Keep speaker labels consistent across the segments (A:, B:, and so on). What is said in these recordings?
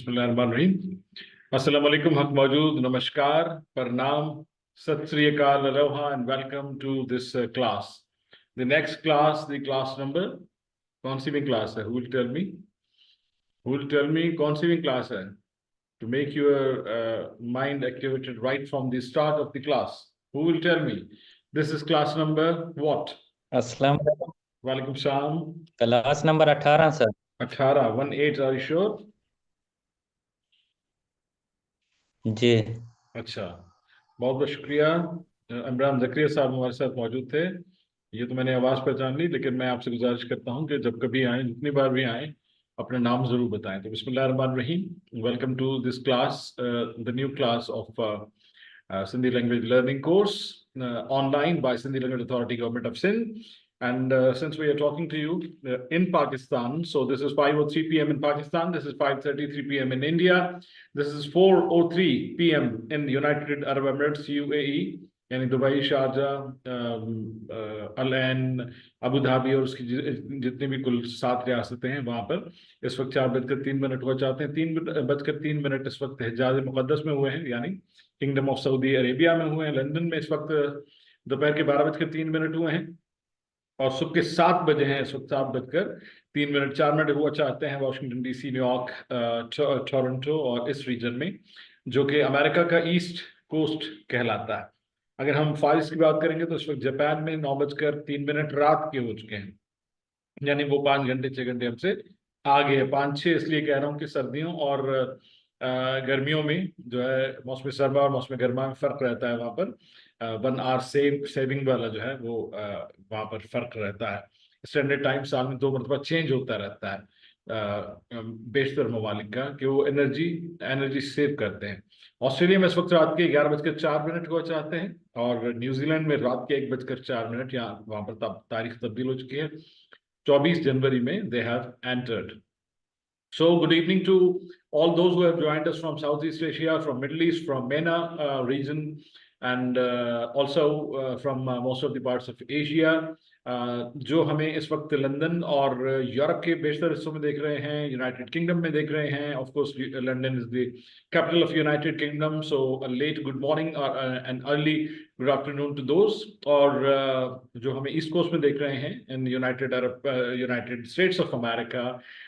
A: बिस्मिल्लाहिर्रहमानिर्रहीम। अस्सलाम वालेकुम, हक मौजूद, नमस्कार, प्रणाम, Sat Shri Akal, aloha and welcome to this class. The next class, the class number, कौन सी भी क्लास है? हु विल टेल मी कौन सी भी क्लास है? To make your mind activated right from the start of the class. Who will tell me? This is class number what?
B: अस्सलाम वालेकुम।
A: Walaikum salam.
B: Class number 18 sir.
A: 18, 18, are you sure?
B: जी
A: अच्छा, बहुत बहुत शुक्रिया। इमरान जकरिया साहब हमारे साथ मौजूद थे। ये तो मैंने आवाज़ पहचान ली, लेकिन मैं आपसे गुजारिश करता हूँ कि जब कभी आए, जितनी बार भी आए, अपना नाम जरूर बताएं। तो बिस्मिल्लाहिर्रहमानिर्रहीम, welcome to this class, the new class of Sindhi language learning course online by Sindhi Language Authority, Government of Sindh. And since we are talking to you in Pakistan, so this is 5:03 p.m. in Pakistan, this is 5:33 p.m. in India, this is 4:03 p.m. in the United Arab Emirates, UAE, यानी Dubai, Sharjah, अल ऐन, Abu Dhabi और उसकी जितनी भी कुल 7 रियासतें हैं, वहाँ पर इस वक्त 4:03 हो जाते हैं। 3:03 इस वक्त हिजाज मुक़द्दस में हुए हैं, यानी किंगडम ऑफ सऊदी अरेबिया में हुए हैं। लंदन में इस वक्त दोपहर के 12:03 हुए हैं और सुबह के 7 बजे हैं इस वक्त। 7:03, 4 मिनट हुआ चाहते हैं वाशिंगटन डीसी, न्यूयॉर्क, टोरंटो और इस रीजन में, जो कि अमेरिका का ईस्ट कोस्ट कहलाता है। अगर हम फारिस की बात करेंगे तो इस वक्त जापान में 9:03 रात के हो चुके हैं, यानी वो 5 घंटे 6 घंटे हमसे आगे है। 5-6 इसलिए कह रहा हूँ कि सर्दियों और गर्मियों में जो है मौसम सर्मा और मौसम गर्मा में फर्क रहता है। वहाँ पर 1 आवर सेविंग वाला जो है वो वहाँ पर फर्क रहता है। स्टैंडर्ड टाइम साल में 2 मरतबा चेंज होता रहता है बेशतर ममालिक का, कि वो एनर्जी सेव करते हैं। ऑस्ट्रेलिया में इस वक्त रात के 11:04 हुआ चाहते हैं और न्यूजीलैंड में रात के 1:04, यहाँ वहाँ पर तारीख तब्दील हो चुकी है। 24 जनवरी में they have entered. So good evening to all those who have joined us from Southeast Asia, from Middle East, from MENA region, and also from most of the parts of Asia. जो हमें इस वक्त London और Europe के बेशतर हिस्सों में देख रहे हैं, यूनाइटेड किंगडम में देख रहे हैं। Of course London is the capital of United Kingdom, so let good morning और and early good afternoon to those. और जो हमें ईस्ट कोस्ट में देख रहे हैं in United States of America,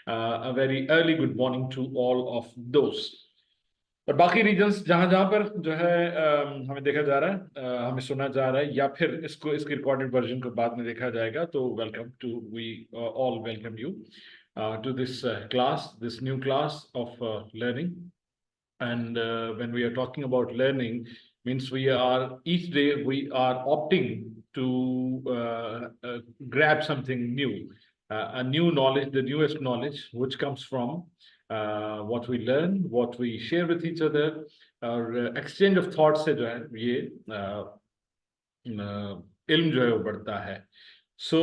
A: a very early good morning to all of those. और बाकी रीजन्स जहां जहां पर जो है हमें देखा जा रहा है, हमें सुना जा रहा है, या फिर इसकी रिकॉर्डेड वर्जन को बाद में देखा जाएगा, तो we all welcome you to this class, this new class of learning. And when we are talking about learning, means each day we are opting to grab something new, a new knowledge, the newest knowledge, which comes from what we learn, what we share with each other, और exchange of thoughts से जो है ये इल्म जो है वो बढ़ता है. So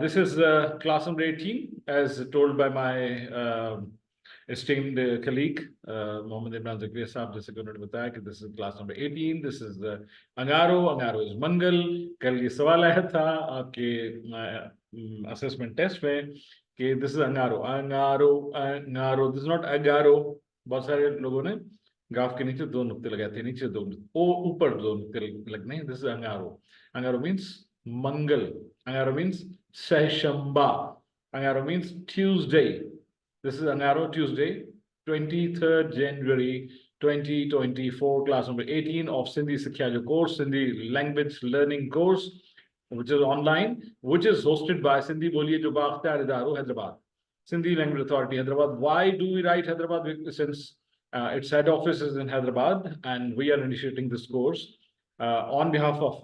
A: this is class number 18, as told by my esteemed colleague Mohammad Imran Zakaria साहब, जैसे कि उन्होंने बताया कि this is class number 18, this is Angaaron is मंगल. कल ये सवाल आया था आपके असेसमेंट टेस्ट में कि this is Angaaron, this is not Agaro. बहुत सारे लोगों ने गाफ के नीचे 2 नुक्ते लगाए थे, नीचे 2 नुक्ते, ऊपर 2 नुक्ते लगने हैं. दिस इज अंगारो मीन्स मंगल. अंगारो मीन्स सहशंबा. अंगारो मीन्स ट्यूसडे. दिस इज अंगारो Tuesday, 23rd January 2024, class number 18 of Sindhi Sikhajo course, Sindhi language learning course, which is online, which is hosted by Sindhi Boliye Jo Baakhtiar Idaro, Hyderabad, Sindhi Language Authority, Hyderabad. Why do we write Hyderabad? Since its head office is in Hyderabad, and we are initiating this course on behalf of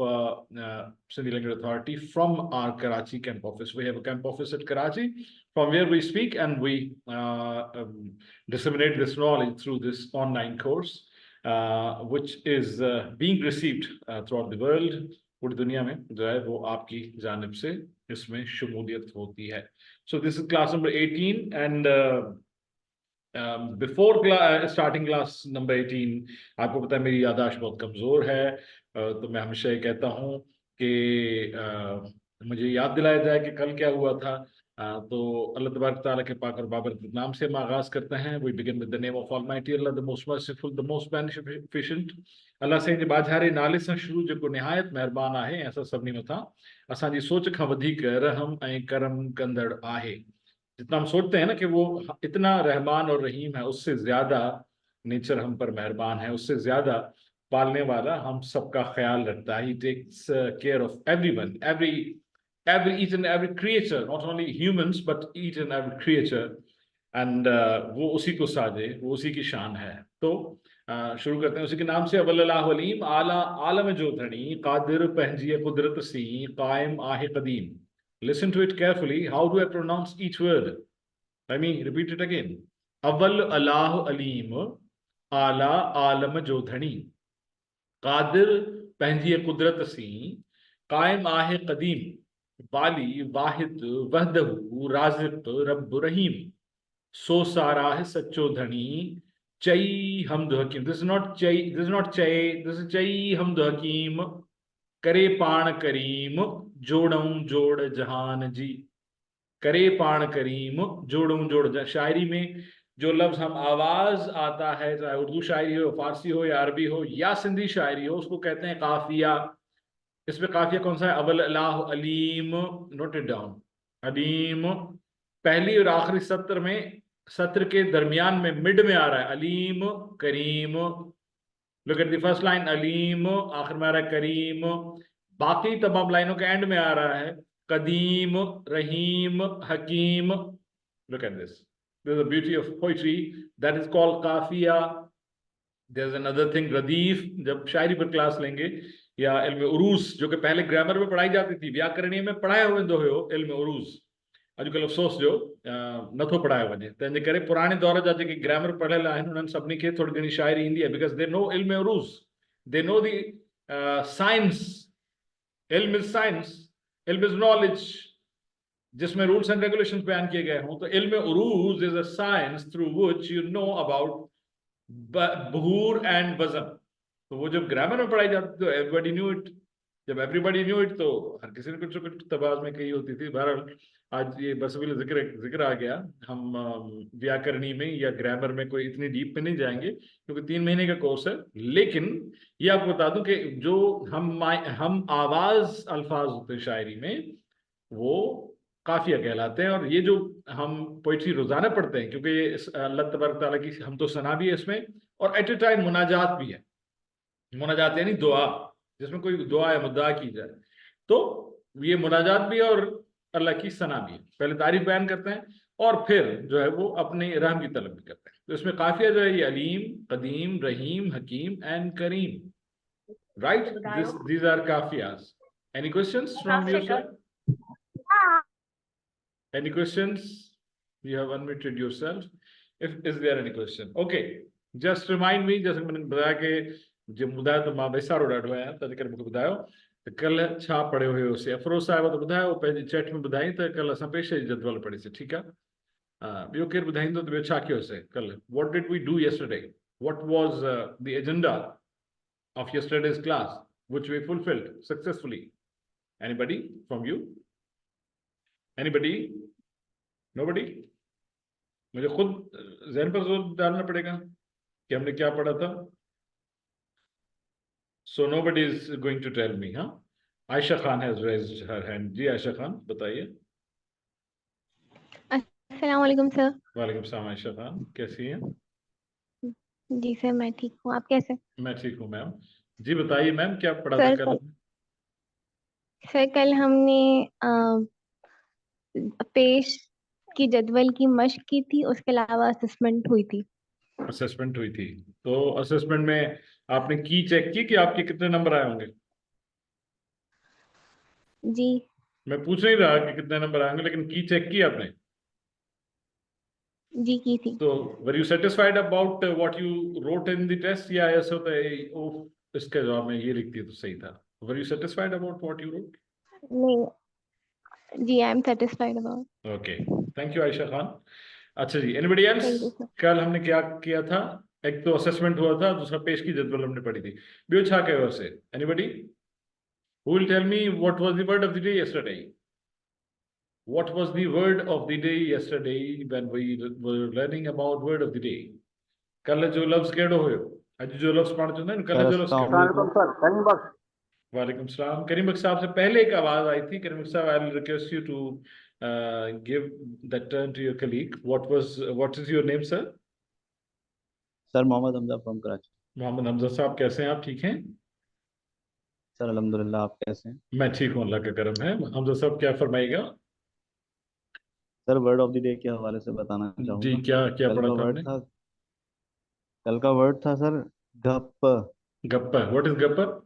A: Sindhi Language Authority from our Karachi camp office. We have a camp office at Karachi, from where we speak and we disseminate this knowledge through this online course, which is being received throughout the world. पूरी दुनिया में जो है वो आपकी जानिब से इसमें शमूलियत होती है. So this is class number 18, and before starting class number 18, आपको पता है मेरी याददाश्त बहुत कमज़ोर है, तो मैं हमेशा ये कहता हूँ कि मुझे याद दिलाया जाए कि कल क्या हुआ था. तो अल्लाह तबारक ताला के पाक और बाबरकत नाम से हम आगाज करते हैं। We begin with the name of almighty Allah, the most merciful, the most beneficent. Allah से जे बाझारे नाले सां शुरू जेको निहायत महिरबान आहे, ऐं असां सभिनी मथां असांजी सोच खां वधीक रहम ऐं करम कंदड़ आहे। जितना हम सोचते हैं ना कि वो इतना रहमान और रहीम है, उससे ज्यादा नेचर हम पर मेहरबान है, उससे ज्यादा पालने वाला हम सबका ख्याल रखता है। He takes care of everyone, each and every creature, not only humans but each and every creature, and वो उसी को साजे, वो उसी की शान है। तो शुरू करते हैं उसी के नाम से। अवल्लाहु अलीम, आला आलम जो धनी, कादिर पंहिंजी कुदरत सी, कायम आहे कदीम। Listen to it carefully. How do I pronounce each word? Let me repeat it again. अवल अलाह अलीम, आला आलम जो धनी, कादिर पंहिंजी कुदरत सी, कायम आहे कदीम, वाली वाहिद वहदहू राज़िक रब रहीम। सो सारा है सच्चो धनी, चई हमद हकीम। दिस इज नॉट चई, दिस इज नॉट चई, दिस इज चई हमद हकीम। करे पाण करीम, जोड़ऊं जोड़ जहान जी। करे पाण करीम, जोड़ऊं जोड़ जहान। शायरी में जो लफ्ज हम आवाज आता है, चाहे उर्दू शायरी हो, फारसी हो या अरबी हो या सिंधी शायरी हो, उसको कहते हैं काफिया। इसमें काफिया कौन सा है? अवल अल्लाह अलीम, नोट इट डाउन। अलीम पहली और आखिरी सत्र में, सत्र के दरमियान में, मिड में आ रहा है अलीम करीम। Look at the first line, अलीम, आखिर में आ रहा है करीम। बाकी तमाम लाइनों के एंड में आ रहा है कदीम, रहीम, हकीम। Look at this, this is the beauty of poetry, that is called काफिया। देयर इज अनदर थिंग, रदीफ, जब शायरी पर क्लास लेंगे, या इल्म उरूस, जो कि पहले ग्रामर में पढ़ाई जाती थी, व्याकरणीय में पढ़ाया हुए हो इल्म उरूस, अॼुकल्ह अफ़सोस जो नथो पढ़ायो वञे। तंहिंजे करे पुराणे दौर जा जेके ग्रामर पढ़ियल आहिनि, उन्हनि सभिनी खे थोरी घणी शाइरी ईंदी आहे, बिकॉज़ दे नो इल्म उरूस, दे नो दी साइंस। इल्म इज साइंस, इल्म इज नॉलेज, जिसमें रूल्स एंड रेगुलेशंस बयान किए गए हों। तो इल्म उरूज is a science through which you know about बहूर एंड वजन। तो वो जब ग्रामर में पढ़ाई जाती तो एवरीबॉडी न्यू इट। जब एवरीबॉडी न्यू इट तो हर किसी ने कुछ कुछ तबाज में कही होती थी। बहरहाल आज ये बस जिक्र आ गया। हम व्याकरणी में या ग्रामर में कोई इतनी डीप में नहीं जाएंगे, क्योंकि 3 महीने का कोर्स है। लेकिन ये आपको बता दूं कि जो हम आवाज अल्फाज होते शायरी में, वो काफिया कहलाते हैं। और ये जो हम पोइट्री रोजाना पढ़ते हैं, क्योंकि ये अल्लाह तबारक तआला की हम तो सना भी है इसमें, और एट ए टाइम मुनाजात भी है। मुनाजात यानी दुआ, जिसमें कोई दुआ या मुद्दा की जाए। तो ये मुनाजात भी है और अल्लाह की सना भी है। पहले तारीफ बयान करते हैं और फिर जो है वो अपने रहम की तलब भी करते हैं। तो इसमें काफिया जो है ये अलीम, कदीम, रहीम, हकीम एंड करीम। Right, these are kafiyas. Any questions from your side? Any questions? You have unmuted yourself. Is there any question? Okay, just remind me, जैसे मैंने बताया कि जो ॿुधायो त मां वेसारो ॾाढो आहियां, तंहिंजे करे मूंखे ॿुधायो त कल्ह छा पढ़ियो हुयोसीं। अफरोज़ साहिब त ॿुधायो, पंहिंजी चैट में ॿुधाई त कल्ह असां पेश जी जदवल पढ़ीसीं। ठीकु आहे। ॿियो केरु ॿुधाईंदो त ॿियो छा कयोसीं कल्ह? What did we do yesterday? What was the agenda of yesterday's class, which we fulfilled successfully? Anybody from you? Anybody? Nobody? मुझे खुद ज़हन पर जोर डालना पड़ेगा कि हमने क्या पढ़ा था। So nobody is going to tell me, huh? Aisha Khan has raised her hand. जी आयशा खान बताइए।
C: अस्सलाम वालेकुम सर।
A: वालेकुम सलाम आयशा खान, कैसी हैं?
C: जी सर, मैं ठीक हूँ, आप कैसे?
A: मैं ठीक हूँ मैम। जी बताइए मैम, क्या पढ़ा था
C: सर,
A: कल?
C: सर कल हमने पेश की जदवल की मश्क की थी, उसके अलावा असेसमेंट हुई थी।
A: असेसमेंट हुई थी। तो असेसमेंट में आपने की चेक की कि आपके कितने नंबर आए होंगे?
C: जी
A: मैं पूछ नहीं रहा कि कितने नंबर आए होंगे, लेकिन की चेक की आपने?
C: जी की थी।
A: तो were you satisfied about what you wrote in the test, या ऐसा होता है ओ इसके जवाब में ये लिखती है तो सही था? Were you satisfied about what you wrote?
C: नहीं जी, I am satisfied about.
A: Okay, thank you Ayesha Khan. अच्छा जी, anybody else?
C: Thank you sir.
A: कल हमने क्या किया था? एक तो असेसमेंट हुआ था, दूसरा पेश की जदवल हमने पढ़ी थी। ॿियो छा कयो से? Anybody who will tell me what was the word of the day yesterday? What was the word of the day yesterday when we were learning about word of the day? कल जो लफ्ज केड़ो हुयो अज जो लफ्ज पढ़ चुना कल
D: सर
A: जो लफ्ज
D: अस्सलाम
A: केड़ो
D: वालेकुम
E: सर करीम बख्श
A: वालेकुम सलाम करीम बख्श साहब से पहले एक आवाज आई थी करीम बख्श साहब I will request you to give that turn to your colleague. What is your name, sir?
D: Sir Mohammad Hamza from Karachi.
A: Mohammad Hamza साहब कैसे हैं आप? ठीक हैं?
D: सर अल्हम्दुलिल्लाह, आप कैसे हैं?
A: मैं ठीक हूँ, अल्लाह का करम है। हमजा साहब क्या फरमाएगा?
D: Sir word of the day के हवाले से बताना
A: जी,
D: चाहूँगा।
A: क्या क्या
D: कल
A: पढ़ा
D: का
A: था
D: वर्ड
A: आपने?
D: था कल का वर्ड था सर गप।
A: गप्पर। व्हाट इज गप्पर?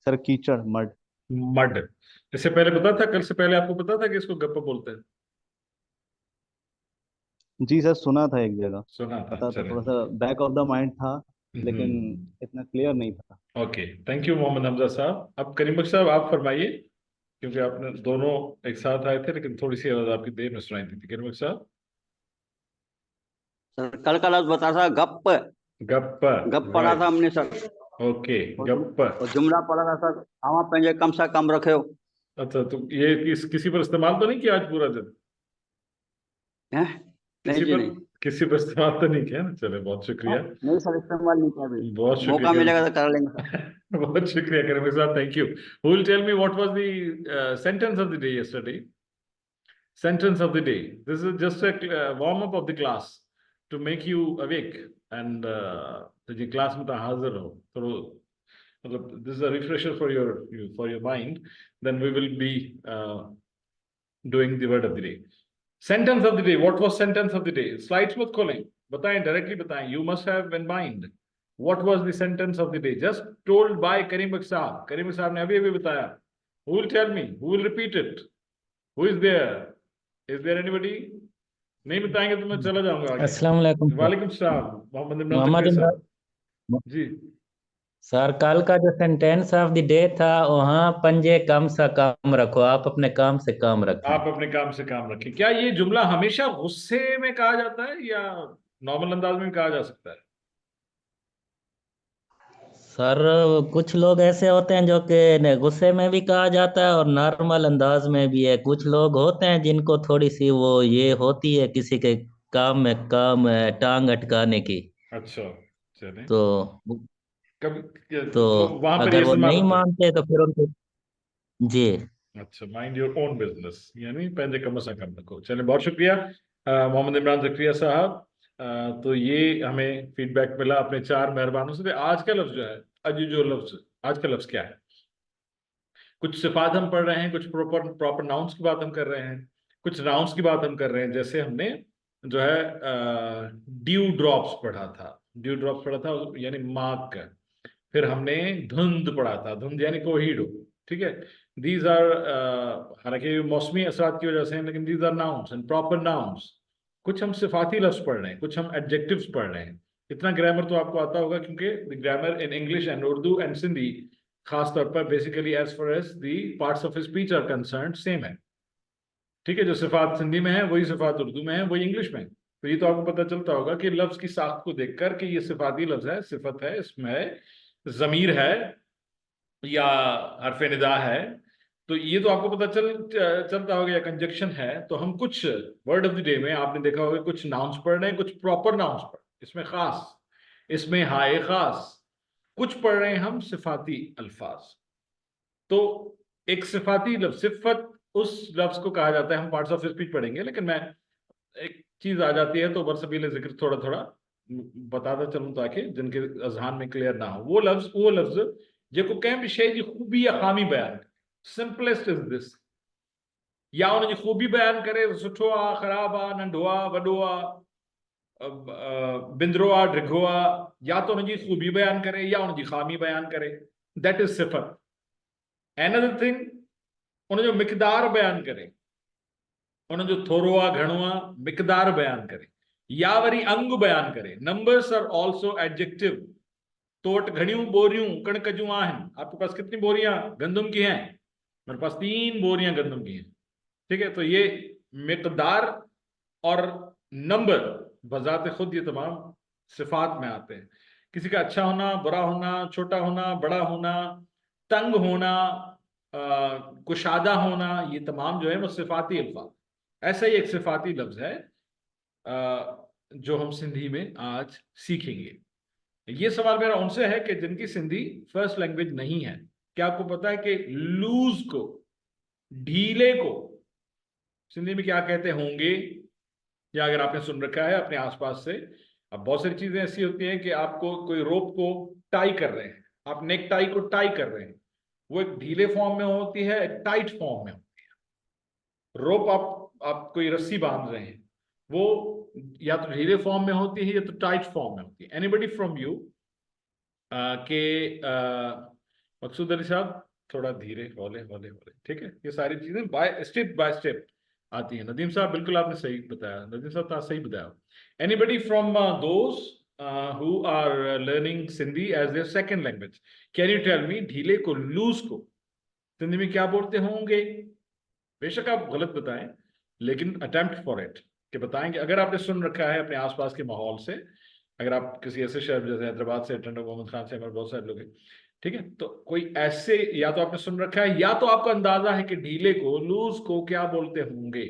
D: सर कीचड़, मड।
A: मड। इससे पहले पता था, कल से पहले आपको पता था कि इसको गप्पर बोलते हैं?
D: जी सर, सुना था एक जगह,
A: सुना था,
D: पता था,
A: चले।
D: थोड़ा सा बैक ऑफ द माइंड था, लेकिन इतना क्लियर नहीं था।
A: Okay, thank you Mohammad Hamza साहब। अब करीम बख्श साहब आप फरमाइए, क्योंकि आपने दोनों एक साथ आए थे, लेकिन थोड़ी सी आवाज आपकी देर में सुनाई दी थी। करीम बख्श साहब।
E: सर कल का लफ्ज बता था गप।
A: गप्पर।
E: गप पढ़ा था हमने सर।
A: ओके,
E: और
A: गप्पर।
E: और जुमला पढ़ा था सर, आवा पंजे कम से कम रखे हो।
A: अच्छा, तो ये किसी पर इस्तेमाल तो नहीं किया आज पूरा दिन?
E: हैं? नहीं जी नहीं।
A: किसी पर इस्तेमाल तो नहीं किया ना? चले, बहुत शुक्रिया।
E: नहीं सर, इस्तेमाल नहीं किया अभी।
A: बहुत
E: मौका
A: शुक्रिया
E: मिलेगा तो कर लेंगे सर।
A: बहुत शुक्रिया करीम साहब, thank you. Who will tell me what was the sentence of the day yesterday? Sentence of the day. This is just a warm up of the class to make you awake and the class में तो हाजिर हो थोड़ा, मतलब this is a refresher for your mind. Then we will be doing the word of the day. Sentence of the day. What was sentence of the day? Slides मत खोलें, बताएं, directly बताएं. You must have in mind what was the sentence of the day. Just told by Karim Baksh साहब. Karim Baksh साहब ने अभी बताया. Who will tell me? Who will repeat it? Who is there? Is there anybody? नहीं बताएंगे तो मैं चला जाऊंगा आगे।
B: अस्सलाम वालेकुम सर।
A: वालेकुम सलाम। मोहम्मद इमरान
B: मोहम्मद
A: जकीर
B: इमरान
A: साहब। जी।
B: सर, कल का जो सेंटेंस ऑफ द डे था, वहाँ पंजे कम से कम रखो, आप अपने काम से काम रखें।
A: आप अपने काम से काम रखें। क्या ये जुमला हमेशा गुस्से में कहा जाता है या नॉर्मल अंदाज में कहा जा सकता है?
B: सर कुछ लोग ऐसे होते हैं जो कि गुस्से में भी कहा जाता है और नॉर्मल अंदाज में भी है। कुछ लोग होते हैं जिनको थोड़ी सी वो ये होती है किसी के काम में टांग अटकाने की।
A: अच्छा, चलें।
B: तो
A: कभी
B: तो
A: तो वहां पर ये
B: अगर वो
A: इस्तेमाल
B: नहीं
A: होता है।
B: मानते तो फिर उनको जी।
A: अच्छा, माइंड योर ओन बिजनेस, यानी पंजे कम से कम रखो। चलिए, बहुत शुक्रिया मोहम्मद इमरान जकरिया साहब। तो ये हमें फीडबैक मिला अपने 4 मेहरबानों से। आज का लफ्ज जो है, आज का लफ्ज क्या है? कुछ सिफात हम पढ़ रहे हैं, कुछ प्रॉपर नाउन्स की बात हम कर रहे हैं, कुछ नाउन्स की बात हम कर रहे हैं। जैसे हमने जो है ड्यू ड्रॉप्स पढ़ा था, यानी मार्क का। फिर हमने धुंध पढ़ा था, धुंध यानी कोहीडो। ठीक है, दीज आर, हालांकि मौसमी असरात की वजह से हैं, लेकिन these are nouns and proper nouns. कुछ हम सिफाती लफ्ज पढ़ रहे हैं, कुछ हम एडजेक्टिव्स पढ़ रहे हैं। इतना ग्रामर तो आपको आता होगा, क्योंकि the grammar in English and Urdu and Sindhi खास तौर पर basically as far as the parts of speech are concern same है। ठीक है, जो सिफात सिंधी में है वही सिफात उर्दू में है, वही इंग्लिश में है। तो ये तो आपको पता चलता होगा कि लफ्ज की साख्त को देखकर कि ये सिफाती लफ्ज है, सिफत है, इसमें है जमीर है या हरफ निदा है। तो ये तो आपको पता चलता होगा, या कंजक्शन है। तो हम कुछ वर्ड ऑफ द डे में आपने देखा होगा कुछ नाउन्स पढ़ रहे हैं, कुछ प्रॉपर नाउन्स पढ़, इसमें खास, इसमें हाय खास, कुछ पढ़ रहे हैं हम सिफाती अल्फाज। तो एक सिफाती लफ्ज, सिफत उस लफ्ज को कहा जाता है। हम पार्ट्स ऑफ स्पीच पढ़ेंगे, लेकिन मैं एक चीज आ जाती है तो बरसबील जिक्र थोड़ा थोड़ा बताता चलूं, ताकि जिनके अजहान में क्लियर ना हो। वो लफ्ज जेको कंहिं बि शइ जी खूबी या खामी बयान करे, सिंपलेस्ट इज दिस। या उनजी खूबी बयान करे, सुठो आहे, ख़राब आहे, नंढो आहे, वॾो आहे, बिंदरो आहे, ढिघो आहे, या तो उनजी खूबी बयान करे या उनजी खामी बयान करे, दैट इज सिफत। एनदर थिंग, उनजो मिक़दार बयान करे, उनजो थोरो आहे, घणो आहे, मिक़दार बयान करे, या वरी अंग बयान करे। Numbers are also adjective. तो वट घणियूं बोरियूं कणक जूं आहिनि, आपके पास कितनी बोरियां गंदम की हैं? मेरे पास 3 बोरियां गंदम की हैं। ठीक है, तो ये मिक़दार और नंबर बजाते खुद ये तमाम सिफात में आते हैं। किसी का अच्छा होना, बुरा होना, छोटा होना, बड़ा होना, तंग होना, कुशादा होना, ये तमाम जो है वो सिफाती अल्फाज। ऐसा ही एक सिफाती लफ्ज है जो हम सिंधी में आज सीखेंगे। ये सवाल मेरा उनसे है कि जिनकी सिंधी फर्स्ट लैंग्वेज नहीं है। क्या आपको पता है कि लूज को, ढीले को सिंधी में क्या कहते होंगे? या अगर आपने सुन रखा है अपने आसपास से, अब बहुत सारी चीजें ऐसी होती हैं कि आपको कोई रोप को टाई कर रहे हैं, आप नेक टाई को टाई कर रहे हैं, वो एक ढीले फॉर्म में होती है, एक टाइट फॉर्म में होती है। रोप आप कोई रस्सी बांध रहे हैं, वो या तो ढीले फॉर्म में होती है या तो टाइट फॉर्म में होती है। एनीबडी फ्रॉम यू के मकसूद अली साहब, थोड़ा धीरे, हौले हौले हौले, ठीक है? ये सारी चीजें बाय स्टेप आती है। नदीम साहब बिल्कुल आपने सही बताया, नदीम साहब तो सही बताया। Anybody from those who are learning Sindhi as their second language, can you tell me ढीले को, लूज को सिंधी में क्या बोलते होंगे? बेशक आप गलत बताएं, लेकिन अटेम्प्ट फॉर इट कि बताएंगे। अगर आपने सुन रखा है अपने आसपास के माहौल से, अगर आप किसी ऐसे शहर जैसे हैदराबाद से अटेंड, मोहम्मद खान से हमारे बहुत सारे लोग हैं, ठीक है, तो कोई ऐसे या तो आपने सुन रखा है या तो आपको अंदाजा है कि ढीले को, लूज को क्या बोलते होंगे।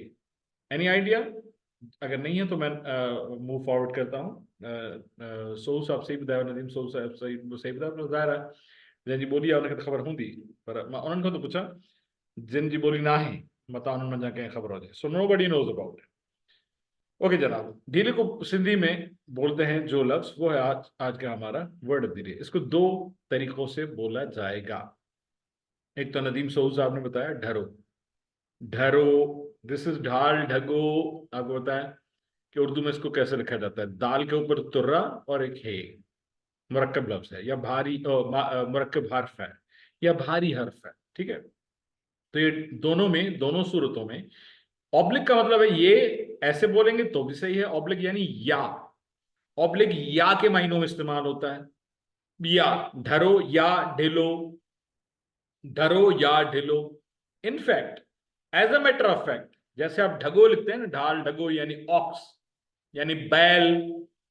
A: Any idea? अगर नहीं है तो मैं मूव फॉरवर्ड करता हूँ। सोहू साहब सही बताया, नदीम सोहू साहब सही बताया, ज़ाहिर है जिन जी बोली आहे उनखे ख़बर हूंदी, पर मां उन्हनि खां तो पुछां जिन जी बोली ना है, मता उन्हनि मंझां कंहिं ख़बर हुजे। So nobody knows about it. Okay जनाब, ढीले को सिंधी में बोलते हैं जो लफ्ज, वो है आज का हमारा वर्ड ऑफ द डे। इसको दो तरीकों से बोला जाएगा। एक तो नदीम सोहू साहब ने बताया, ढरो। ढरो, दिस इज ढाल ढगो। आपको बताया कि उर्दू में इसको कैसे लिखा जाता है। दाल के ऊपर तुर्रा और एक हे, मुरक्कब लफ्ज है या भारी मुरक्कब हर्फ है या भारी हर्फ है, ठीक है? तो ये दोनों में, दोनों सूरतों में ऑब्लिक का मतलब है ये, ऐसे बोलेंगे तो भी सही है। ऑब्लिक यानी या, ऑब्लिक या के मायनों में इस्तेमाल होता है। या, ढरो या ढिलो, ढरो या ढिलो। In fact, as a matter of fact, जैसे आप ढगो लिखते हैं ना, ढाल ढगो यानी ऑक्स यानी बैल,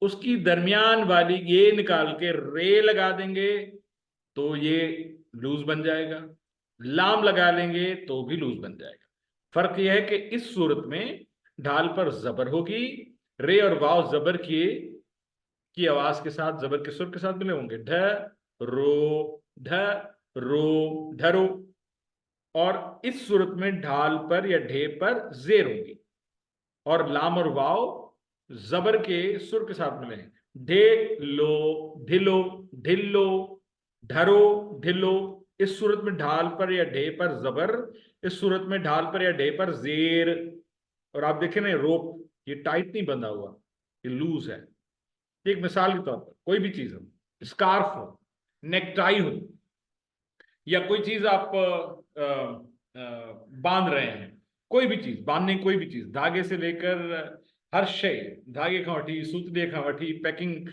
A: उसकी दरमियान वाली ये निकाल के रे लगा देंगे तो ये लूज बन जाएगा, लाम लगा लेंगे तो भी लूज बन जाएगा। फर्क यह है कि इस सूरत में ढाल पर जबर होगी, रे और वाव जबर की आवाज के साथ, जबर के सुर के साथ मिले होंगे। ढ रो, ढ रो, ढरो। और इस सूरत में ढाल पर या ढे पर जेर होगी और लाम और वाव जबर के सुर के साथ मिले हैं। ढे लो, ढिलो, ढिल्लो, ढरो, ढिलो। इस सूरत में ढाल पर या ढे पर जबर, इस सूरत में ढाल पर या ढे पर जेर। और आप देखें ना, रोप ये टाइट नहीं बंधा हुआ, ये लूज है। एक मिसाल के तौर पर कोई भी चीज हो, स्कार्फ हो, नेकटाई हो, या कोई चीज आप बांध रहे हैं, कोई भी चीज बांधने, कोई भी चीज, धागे से लेकर हर शय, धागे खां वठी सूतड़ीअ खां वठी पैकिंग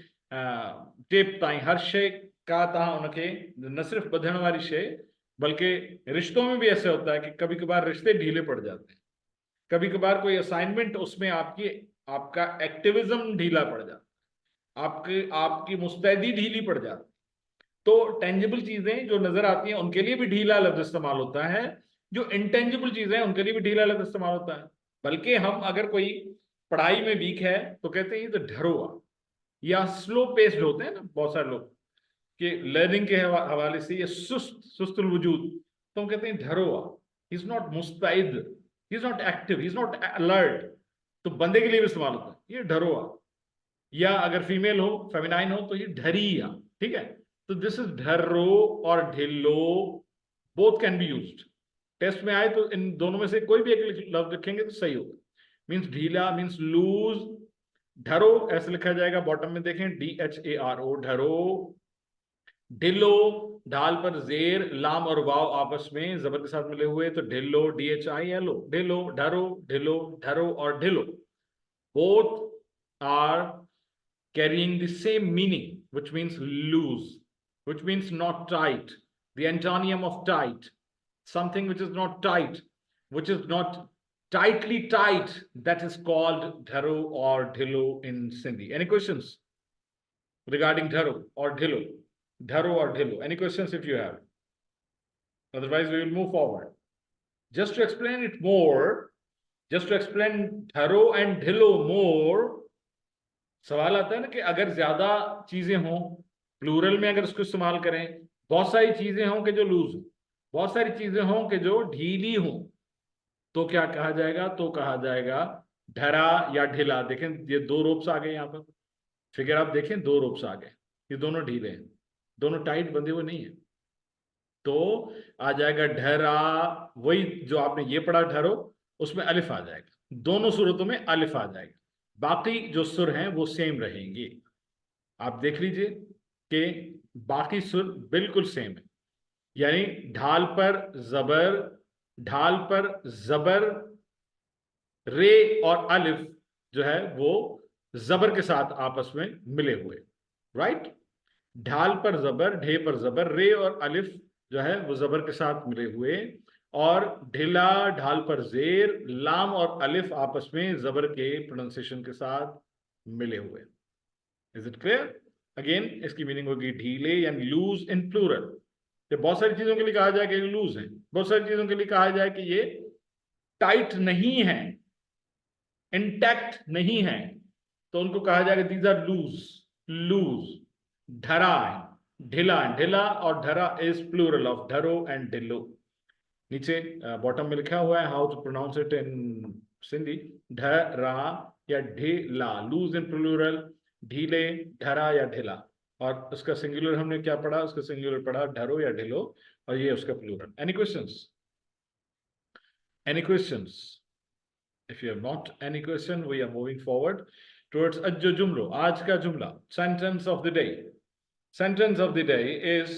A: टेप ताईं, हर शय का तव्हां उनखे न सिर्फ ॿधण वारी शय, बल्कि रिश्तों में भी ऐसे होता है कि कभी कभार रिश्ते ढीले पड़ जाते हैं, कभी कभार कोई असाइनमेंट, उसमें आपका एक्टिविज्म ढीला पड़ जाता है, आपकी मुस्तैदी ढीली पड़ जाती है। तो टेंजिबल चीजें जो नजर आती हैं उनके लिए भी ढीला लफ्ज इस्तेमाल होता है, जो इंटेंजिबल चीजें हैं उनके लिए भी ढीला लफ्ज इस्तेमाल होता है। बल्कि हम अगर कोई पढ़ाई में वीक है तो कहते हैं ये तो ढरोआ, या स्लो पेस्ड होते हैं ना बहुत सारे लोग कि लर्निंग के हवाले से ये सुस्तुल वजूद, तो हम कहते हैं ढरोआ, ही इज नॉट मुस्तैद, he is not active, he is not alert. तो बंदे के लिए भी इस्तेमाल होता है ये ढरोआ। या अगर फीमेल हो, फेमिनाइन हो, तो ये ढरिया, ठीक है? तो दिस इज ढर्रो और ढिल्लो, both can be used. Test में आए तो इन दोनों में से कोई भी एक लफ्ज लिखेंगे तो सही होगा। मींस ढीला, मींस लूज। ढरो ऐसे लिखा जाएगा, बॉटम में देखें, DHARO, ढरो। ढिल्लो, ढाल पर जेर, लाम और वाव आपस में जबर के साथ मिले हुए, तो ढिल्लो, DHILO, ढिल्लो, ढरो, ढिल्लो, ढरो और Dhillon, both are carrying the same meaning, which means loose, which means not tight. The antonym of tight, something which is not tight, which is not tightly tight, that is called dharo or dhilo in Sindhi. Any questions regarding dharo or dhilo? Dharo or dhilo? Any questions if you have? otherwise we will move forward. Just to explain it more, just to explain dharo and dhilo more, सवाल आता है ना कि अगर ज्यादा चीजें हों, plural में अगर उसको इस्तेमाल करें, बहुत सारी चीजें हों कि जो लूज हो, बहुत सारी चीजें हों कि जो ढीली हों, तो क्या कहा जाएगा? तो कहा जाएगा ढरा या ढिला। देखें ये दो रोप्स आ गए यहाँ पर, फिगर आप देखें दो रोप्स आ गए, ये दोनों ढीले हैं, दोनों टाइट बंधे हुए नहीं है, तो आ जाएगा ढरा। वही जो आपने ये पढ़ा ढरो, उसमें अलिफ आ जाएगा, दोनों सूरतों में अलिफ आ जाएगा, बाकी जो सुर हैं वो सेम रहेंगे। आप देख लीजिए कि बाकी सुर बिल्कुल सेम है, यानी ढाल पर जबर, ढाल पर जबर, रे और अलिफ जो है वो जबर के साथ आपस में मिले हुए, राइट। ढाल पर जबर, ढे पर जबर, रे और अलिफ जो है वो जबर के साथ मिले हुए, और ढिला ढाल पर जेर, लाम और अलिफ आपस में जबर के प्रोनाउंसिएशन के साथ मिले हुए। Is it clear? अगेन इसकी मीनिंग होगी ढीले यानी लूज इन प्लूरल। जब बहुत सारी चीजों के लिए कहा जाए कि ये लूज है, बहुत सारी चीजों के लिए कहा जाए कि ये टाइट नहीं है, इंटैक्ट नहीं है, तो उनको कहा जाएगा दीज आर लूज, लूज। ढरा है, ढिला, ढिला और ढरा इज प्लूरल ऑफ ढरो एंड ढिलो। नीचे बॉटम में लिखा हुआ है how to pronounce it in Sindhi, ढरा या ढिला, लूज इन प्लूरल, ढीले, ढरा या ढिला। और उसका सिंगुलर हमने क्या पढ़ा? उसका सिंगुलर पढ़ा ढरो या ढिलो, और ये उसका प्लूरल। Any questions? Any questions? If you have not any question, we are moving forward towards ajjo jumlo. आज का जुमला, sentence of the day. Sentence of the day is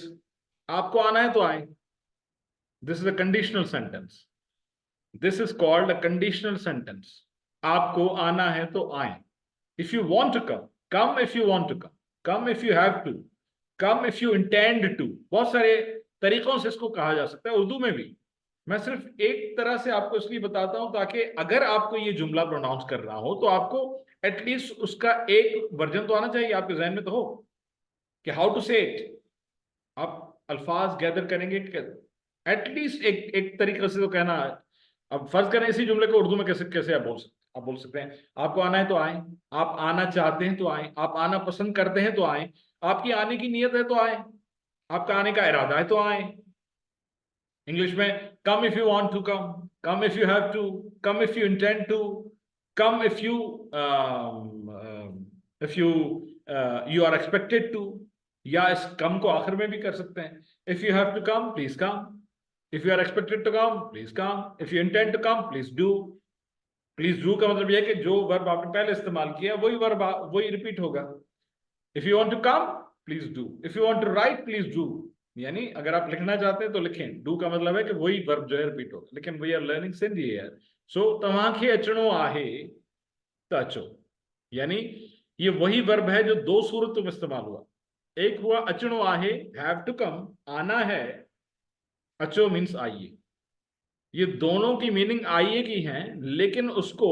A: आपको आना है तो आए. This is a conditional sentence. This is called a conditional sentence. आपको आना है तो आए. If you want to come, come if you want to come. Come if you have to. Come if you intend to. बहुत सारे तरीकों से इसको कहा जा सकता है, उर्दू में भी। मैं सिर्फ एक तरह से आपको इसलिए बताता हूं ताकि अगर आपको ये जुमला प्रोनाउंस करना हो तो आपको एटलीस्ट उसका एक वर्जन तो आना चाहिए, आपके जहन में तो हो कि हाउ टू से इट। आप अल्फाज गैदर करेंगे, एटलीस्ट एक तरीके से तो कहना है। अब फर्ज करें इसी जुमले को उर्दू में कैसे आप बोल सकते हैं आपको आना है तो आए, आप आना चाहते हैं तो आए, आप आना पसंद करते हैं तो आए, आपकी आने की नीयत है तो आए, आपका आने का इरादा है तो आए। इंग्लिश में come if you want to come, come if you have to, come if you intend to, come if you are expected to, या इस come को आखिर में भी कर सकते हैं। If you have to come, please come. If you are expected to come, please come. If you intend to come, please do. Please do का मतलब यह है कि जो वर्ब आपने पहले इस्तेमाल किया वही वर्ब वही रिपीट होगा। If you want to come, please do. If you want to write, please do. यानी अगर आप लिखना चाहते हैं तो लिखें। डू का मतलब है कि वही वर्ब जो है रिपीट होगा। लेकिन we are learning Sindhi here, so तव्हांखे अचणो आहे त अचो, यानी ये वही वर्ब है जो दो सूरतों में इस्तेमाल हुआ। एक हुआ अचणो आहे, हैव टू कम, आना है, अचो मीन्स आइए। ये दोनों की मीनिंग आइए की है, लेकिन उसको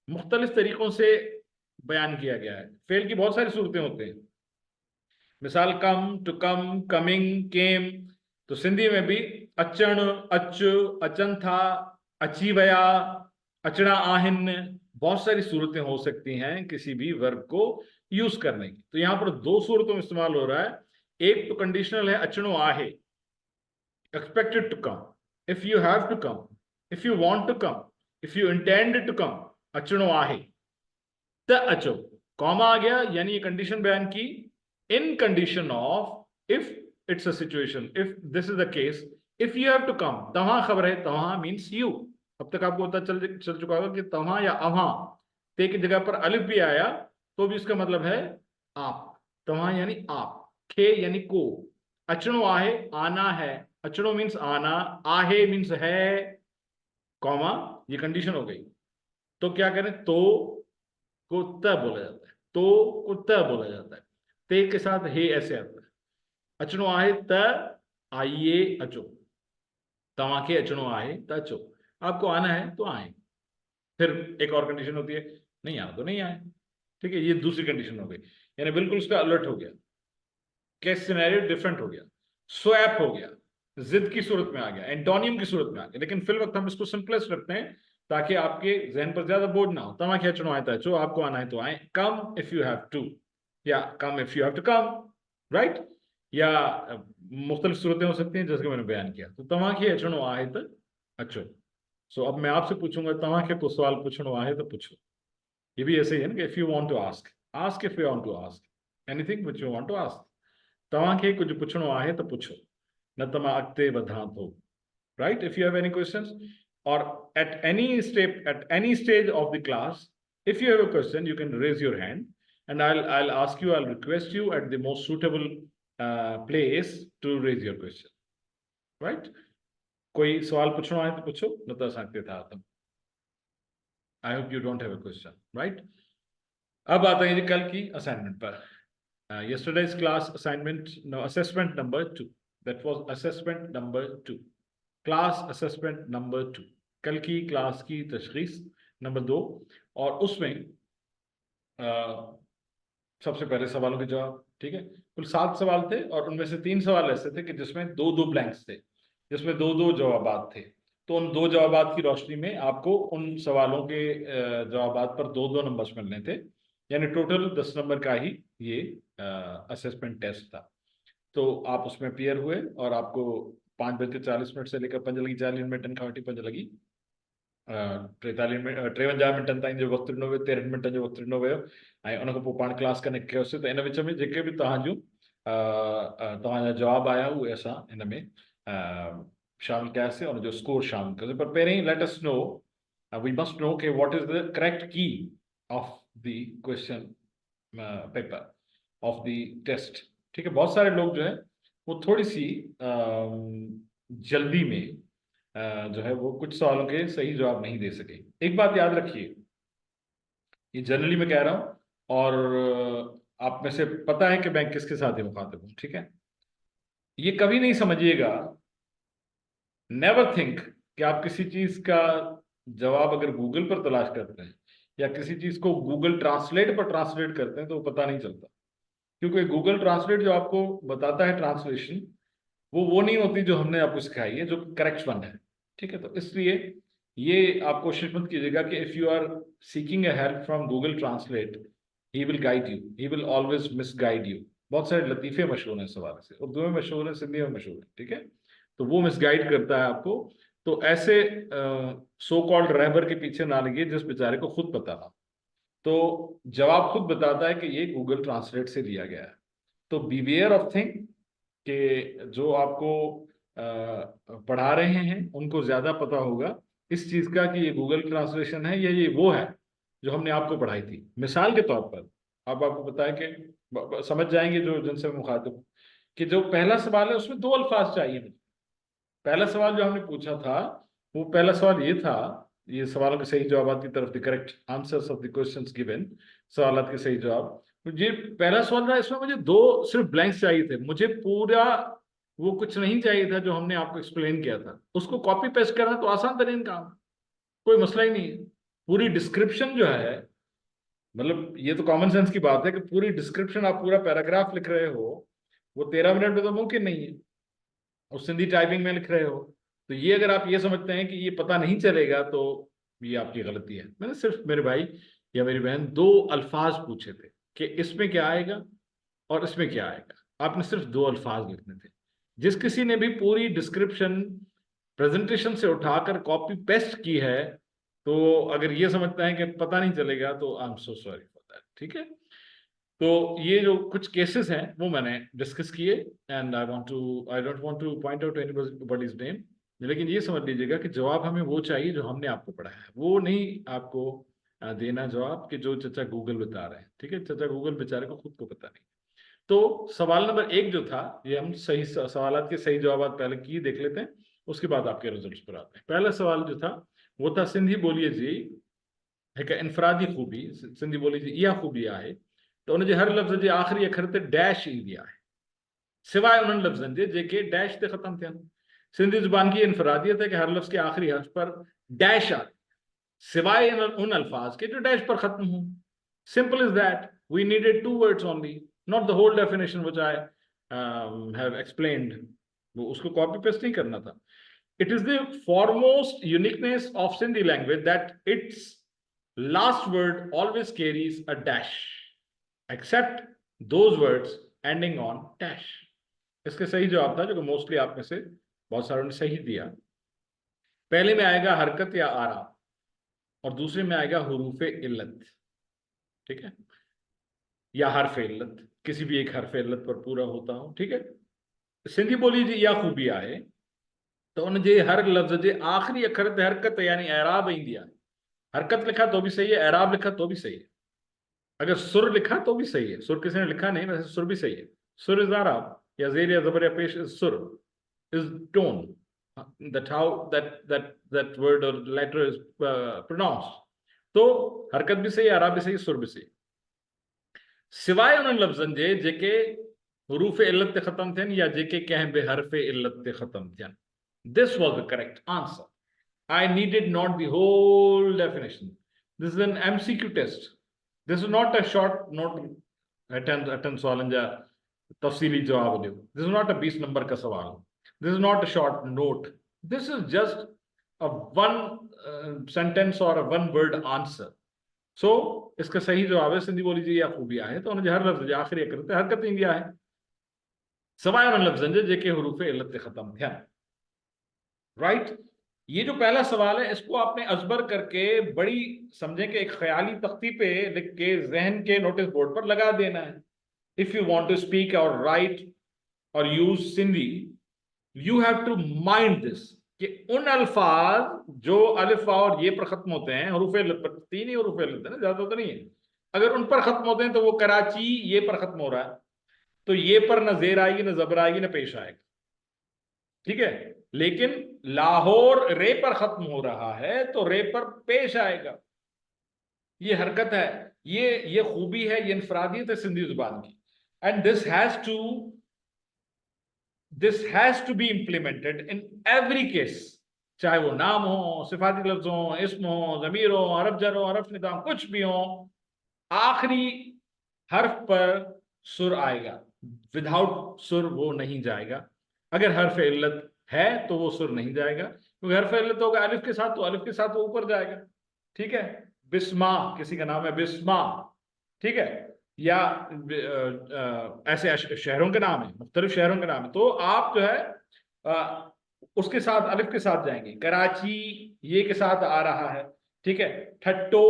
A: मुख्तलिफ तरीकों से बयान किया गया है। फेल की बहुत सारी सूरतें होते हैं, मिसाल कम, टू कम, कमिंग, केम। तो सिंधी में भी अचण, अच, अचन था, अची वया, अचणा आहिन, बहुत सारी सूरतें हो सकती हैं किसी भी वर्ब को यूज करने की। तो यहां पर दो सूरतों में इस्तेमाल हो रहा है। एक तो कंडीशनल है अचणो आहे, expected to come, if you have to come, if you want to come, if you intend to come, अचणो आहे त अचो। कॉमा आ गया, यानी ये कंडीशन बयान की in condition of if it's a situation, if this is the case, if you have to come, तवहां खबर है, तवहां means you। अब तक आपको पता चल चुका होगा कि तवहां या अवहां, ते की जगह पर अलिफ भी आया तो भी इसका मतलब है आप। तवहां यानी आप, खे यानी को, अचणो आहे आना है, अचणो मीन्स आना, आहे मीन्स है, कॉमा ये कंडीशन हो गई। तो क्या करें, तो को त बोला जाता है, तो को त बोला जाता है, ते के साथ हे ऐसे आता है। अचणो आहे त आइए अचो, तव्हांखे अचणो आहे त अचो, आपको आना है तो आए। फिर एक और कंडीशन होती है, नहीं आना तो नहीं आए, ठीक है, ये दूसरी कंडीशन हो गई, यानी बिल्कुल उसका अलर्ट हो गया, केस सिनेरियो डिफरेंट हो गया, स्वैप हो गया। जिद की सूरत में आ गया, एंटोनियम की सूरत में आ गया, लेकिन फिल वक्त हम इसको सिंपलेस्ट रखते हैं ताकि आपके जहन पर ज्यादा बोझ ना हो। तमा क्या चुनो आता है, जो आपको आना है तो आए, come if you have to, या come if you have to come, right, या मुख्तलिफ सूरतें हो सकती हैं जैसे कि मैंने बयान किया। तो तमा की अचनो आहे तो अचो। सो अब मैं आपसे पूछूंगा, तमा के को सवाल पूछनो आहे तो पूछो। ये भी ऐसे ही है ना कि if you want to ask, ask if you want to ask anything which you want to ask. तमा के कुछ पूछनो आहे तो पूछो, न तमा अॻिते वधां थो, right? If you have any questions, or at any stage of the class, if you have a question, you can raise your hand, and I'll ask you, I'll request you at the most suitable place to raise your question, right? कोई सवाल पूछना है तो पूछो, न तो सकते था तुम। I hope you don't have a question, right? अब आते हैं जी कल की असाइनमेंट पर। Yesterday's class assignment, no, assessment number 2. That was assessment number 2. Class assessment number 2, कल की क्लास की तशखीस नंबर 2। और उसमें सबसे पहले सवालों के जवाब, ठीक है। कुल 7 सवाल थे और उनमें से 3 सवाल ऐसे थे कि जिसमें 2-2 ब्लैंक्स थे, जिसमें 2-2 जवाबात थे। तो उन 2 जवाबात की रोशनी में आपको उन सवालों के जवाबात पर 2-2 नंबर्स मिलने थे, यानी टोटल 10 नंबर का ही ये असेसमेंट टेस्ट था। तो आप उसमें क्लियर हुए और आपको 5:40 से लेकर 5:40 खावटी 5 लगी 53 मिनटनि ताईं जो वक़्तु ॾिनो वियो, 13 मिनटनि जो वक़्तु ॾिनो वियो। ऐं उन खां पोइ पाण क्लास कनेक्ट कयोसीं। त इन विच में जेके बि तव्हांजा जवाब आया उहे असां हिन में शामिल कयासीं, उनजो स्कोर शामिल कयोसीं। पर पहिरीं let us know, we must know कि what is the correct key of the question paper of the test, ठीक है। बहुत सारे लोग जो है वो थोड़ी सी जल्दी में जो है वो कुछ सवालों के सही जवाब नहीं दे सके। एक बात याद रखिए, ये जनरली मैं कह रहा हूं और आप में से पता है कि मैं किसके साथ ही मुखातिब हूं, ठीक है। ये कभी नहीं समझिएगा, नेवर थिंक कि आप किसी चीज का जवाब अगर गूगल पर तलाश करते हैं या किसी चीज को गूगल ट्रांसलेट पर ट्रांसलेट करते हैं तो पता नहीं चलता, क्योंकि गूगल ट्रांसलेट जो आपको बताता है ट्रांसलेशन, वो नहीं होती जो हमने आपको सिखाई है, जो करेक्ट वन है, ठीक है। तो इसलिए ये आप कोशिश मत कीजिएगा कि if you are seeking a help from Google translate, he will guide you, he will always misguide you. बहुत सारे लतीफे मशहूर हैं सवाल से, उर्दू में मशहूर है, सिंधी में मशहूर है, ठीक है। तो वो मिसगाइड करता है आपको। तो ऐसे सो कॉल्ड रहबर के पीछे ना लगिए जिस बेचारे को खुद पता ना। तो जवाब खुद बताता है कि ये गूगल ट्रांसलेट से लिया गया है। तो बीवेयर ऑफ थिंग कि जो आपको पढ़ा रहे हैं उनको ज्यादा पता होगा इस चीज का कि ये गूगल ट्रांसलेशन है या ये वो है जो हमने आपको पढ़ाई थी। मिसाल के तौर पर अब आपको पता है कि समझ जाएंगे जो जिनसे मुखातिब, कि जो पहला सवाल है उसमें 2 अल्फाज चाहिए मुझे। पहला सवाल जो हमने पूछा था वो पहला सवाल ये था, ये सवालों के सही जवाब की तरफ, the correct answers of the questions given, सवालात के सही जवाब। ये पहला सवाल था, इसमें मुझे 2 सिर्फ ब्लैंक्स चाहिए थे, मुझे पूरा वो कुछ नहीं चाहिए था जो हमने आपको एक्सप्लेन किया था। उसको कॉपी पेस्ट करना तो आसान तरीन काम, कोई मसला ही नहीं है। पूरी डिस्क्रिप्शन जो है, मतलब ये तो कॉमन सेंस की बात है कि पूरी डिस्क्रिप्शन आप पूरा पैराग्राफ लिख रहे हो, वो 13 मिनट में तो मुमकिन नहीं है, और सिंधी टाइपिंग में लिख रहे हो। तो ये अगर आप ये समझते हैं कि ये पता नहीं चलेगा तो ये आपकी गलती है। मैंने सिर्फ मेरे भाई या मेरी बहन 2 अल्फाज पूछे थे कि इसमें क्या आएगा और इसमें क्या आएगा। आपने सिर्फ 2 अल्फाज लिखने थे। जिस किसी ने भी पूरी डिस्क्रिप्शन प्रेजेंटेशन से उठाकर कॉपी पेस्ट की है, तो अगर ये समझता है कि पता नहीं चलेगा तो I am so sorry for that, ठीक है। तो ये जो कुछ केसेस हैं वो मैंने डिस्कस किए, and I don't want two point out anybody's name, लेकिन ये समझ लीजिएगा कि जवाब हमें वो चाहिए जो हमने आपको पढ़ाया है, वो नहीं आपको देना जवाब कि जो चचा गूगल बता रहे हैं, ठीक है। चचा गूगल बेचारे को खुद को पता नहीं। तो सवाल नंबर 1 जो था, ये हम सही सवालात के सही जवाब पहले की देख लेते हैं, उसके बाद आपके रिजल्ट्स पर आते हैं। पहला सवाल जो था वो था, सिंधी बोलीअ जी एक इनफरादी खूबी, सिंधी बोली जी इहा खूबी आहे तो उनजे हर लफ़्ज़ जे आख़िरी अखर ते डैश ईंदी आहे, सिवाय उन्हनि लफ़्ज़नि जे जेके डैश ते ख़त्म थियनि। सिंधी ज़ुबान की इनफरादियत है कि हर लफ्ज़ के आखिरी हर्फ पर डैश आए, सिवाय उन अल्फाज के जो डैश पर खत्म हो। Simple is that, we needed 2 words only, not the whole definition which I have explained वो उसको कॉपी पेस्ट नहीं करना था। It is the foremost uniqueness of Sindhi language that its last word always carries a dash except those words ending on dash. इसके सही जवाब था, जो कि मोस्टली आप में से बहुत सारों ने सही दिया। पहले में आएगा हरकत या आरा, और दूसरे में आएगा हुरूफे इल्लत, ठीक है, या हरफ इल्लत, किसी भी एक हरफ इल्लत पर पूरा होता हो, ठीक है। सिंधी बोली जी या खूबी आहे तो उनजे हर लफ्ज जे आखिरी अखर ते हरकत यानी एराब ईंदी आहे। हरकत लिखा तो भी सही है, एराब लिखा तो भी सही है, अगर सुर लिखा तो भी सही है, सुर किसी ने लिखा नहीं, वैसे सुर भी सही है। सुर इज आराब, या ज़ेर या ज़बर या पेश इज सुर, is tone, that how that word or letter is pronounced। तो हरकत भी सही, आराब भी सही, सुर भी सही, सिवाय उन लफ्ज़न जे जेके हुरूफ इल्लत ते ख़त्म थियनि या जेके कंहिं बि हर्फ इल्लत ते ख़त्म थियनि। This was the correct answer. I needed not the whole definition. This is an MCQ test. This is not a short note, 10 सवालनि जा तफसीली जवाब ॾियो। This is not a 20 number का सवाल। This is not a short note. This is just a one sentence or a one word answer. So इसका सही जवाब है सिंधी बोली जी या खूबी आहे तो उनजे हर लफ्ज़ जे आखिरी अखर ते हरकत ईंदी आहे, सवाइ उन लफ्ज़नि जे जेके हुरूफ इल्लत ते ख़त्म थियनि। राइट, ये जो पहला सवाल है इसको आपने अजबर करके बड़ी समझें कि एक ख्याली तख्ती पे लिख के जहन के नोटिस बोर्ड पर लगा देना है। If you want to speak और राइट और use Sindhi, you have to mind this कि उन अल्फाज जो अलिफ और ये पर खत्म होते हैं, हरूफ इल्लत पर, 3 ही हरूफ इल्लत है ना, ज्यादा तो नहीं है, अगर उन पर खत्म होते हैं तो वो कराची ये पर खत्म हो रहा है, तो ये पर न जेर आएगी, न जबर आएगी, न पेश आएगा, ठीक है। लेकिन लाहौर रे पर खत्म हो रहा है तो रे पर पेश आएगा, ये हरकत है, ये खूबी है, ये इनफरादियत है सिंधी जुबान की। And this has to be implemented in every case, चाहे वो नाम हो, सिफाती लफ्ज हो, इस्म हो, ज़मीर हो, हरफ जर हो, हरफ निदाम, कुछ भी हो, आखिरी हर्फ पर सुर आएगा, विदाउट सुर वो नहीं जाएगा। अगर हर्फ इल्लत है तो वो सुर नहीं जाएगा, क्योंकि हर्फ इल्लत होगा अलिफ के साथ, तो अलिफ के साथ वो ऊपर जाएगा, ठीक है। बिस्मा, किसी का नाम है बिस्मा, ठीक है, या ऐसे शहरों के नाम है, मुख्तलिफ शहरों के नाम है, तो आप जो है उसके साथ अलिफ के साथ जाएंगे। कराची ये के साथ आ रहा है, ठीक है, ठट्टो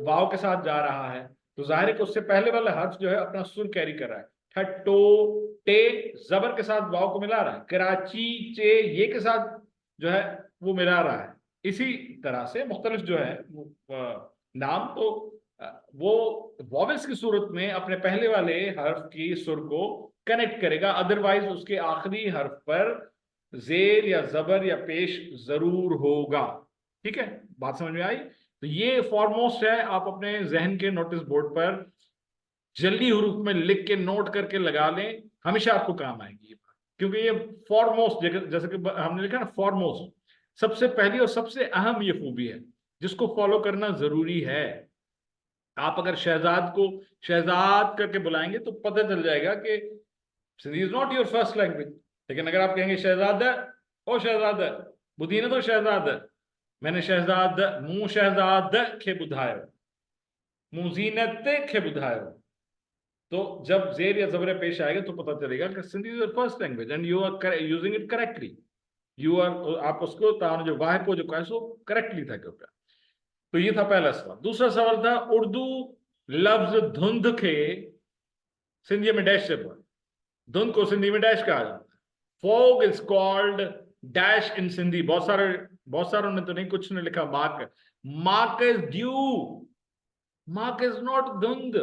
A: वाव के साथ जा रहा है, तो जाहिर है कि उससे पहले वाला हर्फ जो है अपना सुर कैरी कर रहा है। ठट्टो टे जबर के साथ वाव को मिला रहा है, कराची चे ये के साथ जो है वो मिला रहा है। इसी तरह से मुख्तलिफ जो है नाम, तो वो वॉवेल्स की सूरत में अपने पहले वाले हर्फ की सुर को कनेक्ट करेगा, अदरवाइज उसके आखिरी हर्फ पर जेर या जबर या पेश जरूर होगा, ठीक है। बात समझ में आई? तो ये फॉरमोस्ट है, आप अपने जहन के नोटिस बोर्ड पर जल्दी हुरूफ में लिख के नोट करके लगा लें, हमेशा आपको काम आएगी ये बात, क्योंकि ये फॉरमोस्ट, जैसे कि हमने लिखा ना फॉरमोस्ट, सबसे पहली और सबसे अहम ये खूबी है जिसको फॉलो करना जरूरी है। आप अगर शहजाद को शहजाद करके बुलाएंगे तो पता चल जाएगा कि Sindhi is not your first language, लेकिन अगर आप कहेंगे शहजादा, ओ शहजादा, बुधीन तो शहजादा, मैंने शहजाद मुंह शहजाद खे बुधायो, मुंह जीनत खे बुधायो, तो जब जेर या जबर पेश आएगा तो पता चलेगा कि Sindhi is your first language and you are using it correctly, you are, आप उसको तान जो वाह को जो कैसो करेक्टली था क्यों। तो ये था पहला सवाल। दूसरा सवाल था उर्दू लफ्ज धुंध के सिंधी में डैश से पढ़, धुंध को सिंधी में डैश कहा जाता है। Fog is called dash in Sindhi, बहुत सारों ने तो नहीं, कुछ ने लिखा mark, mark is due, mark is not धुंध।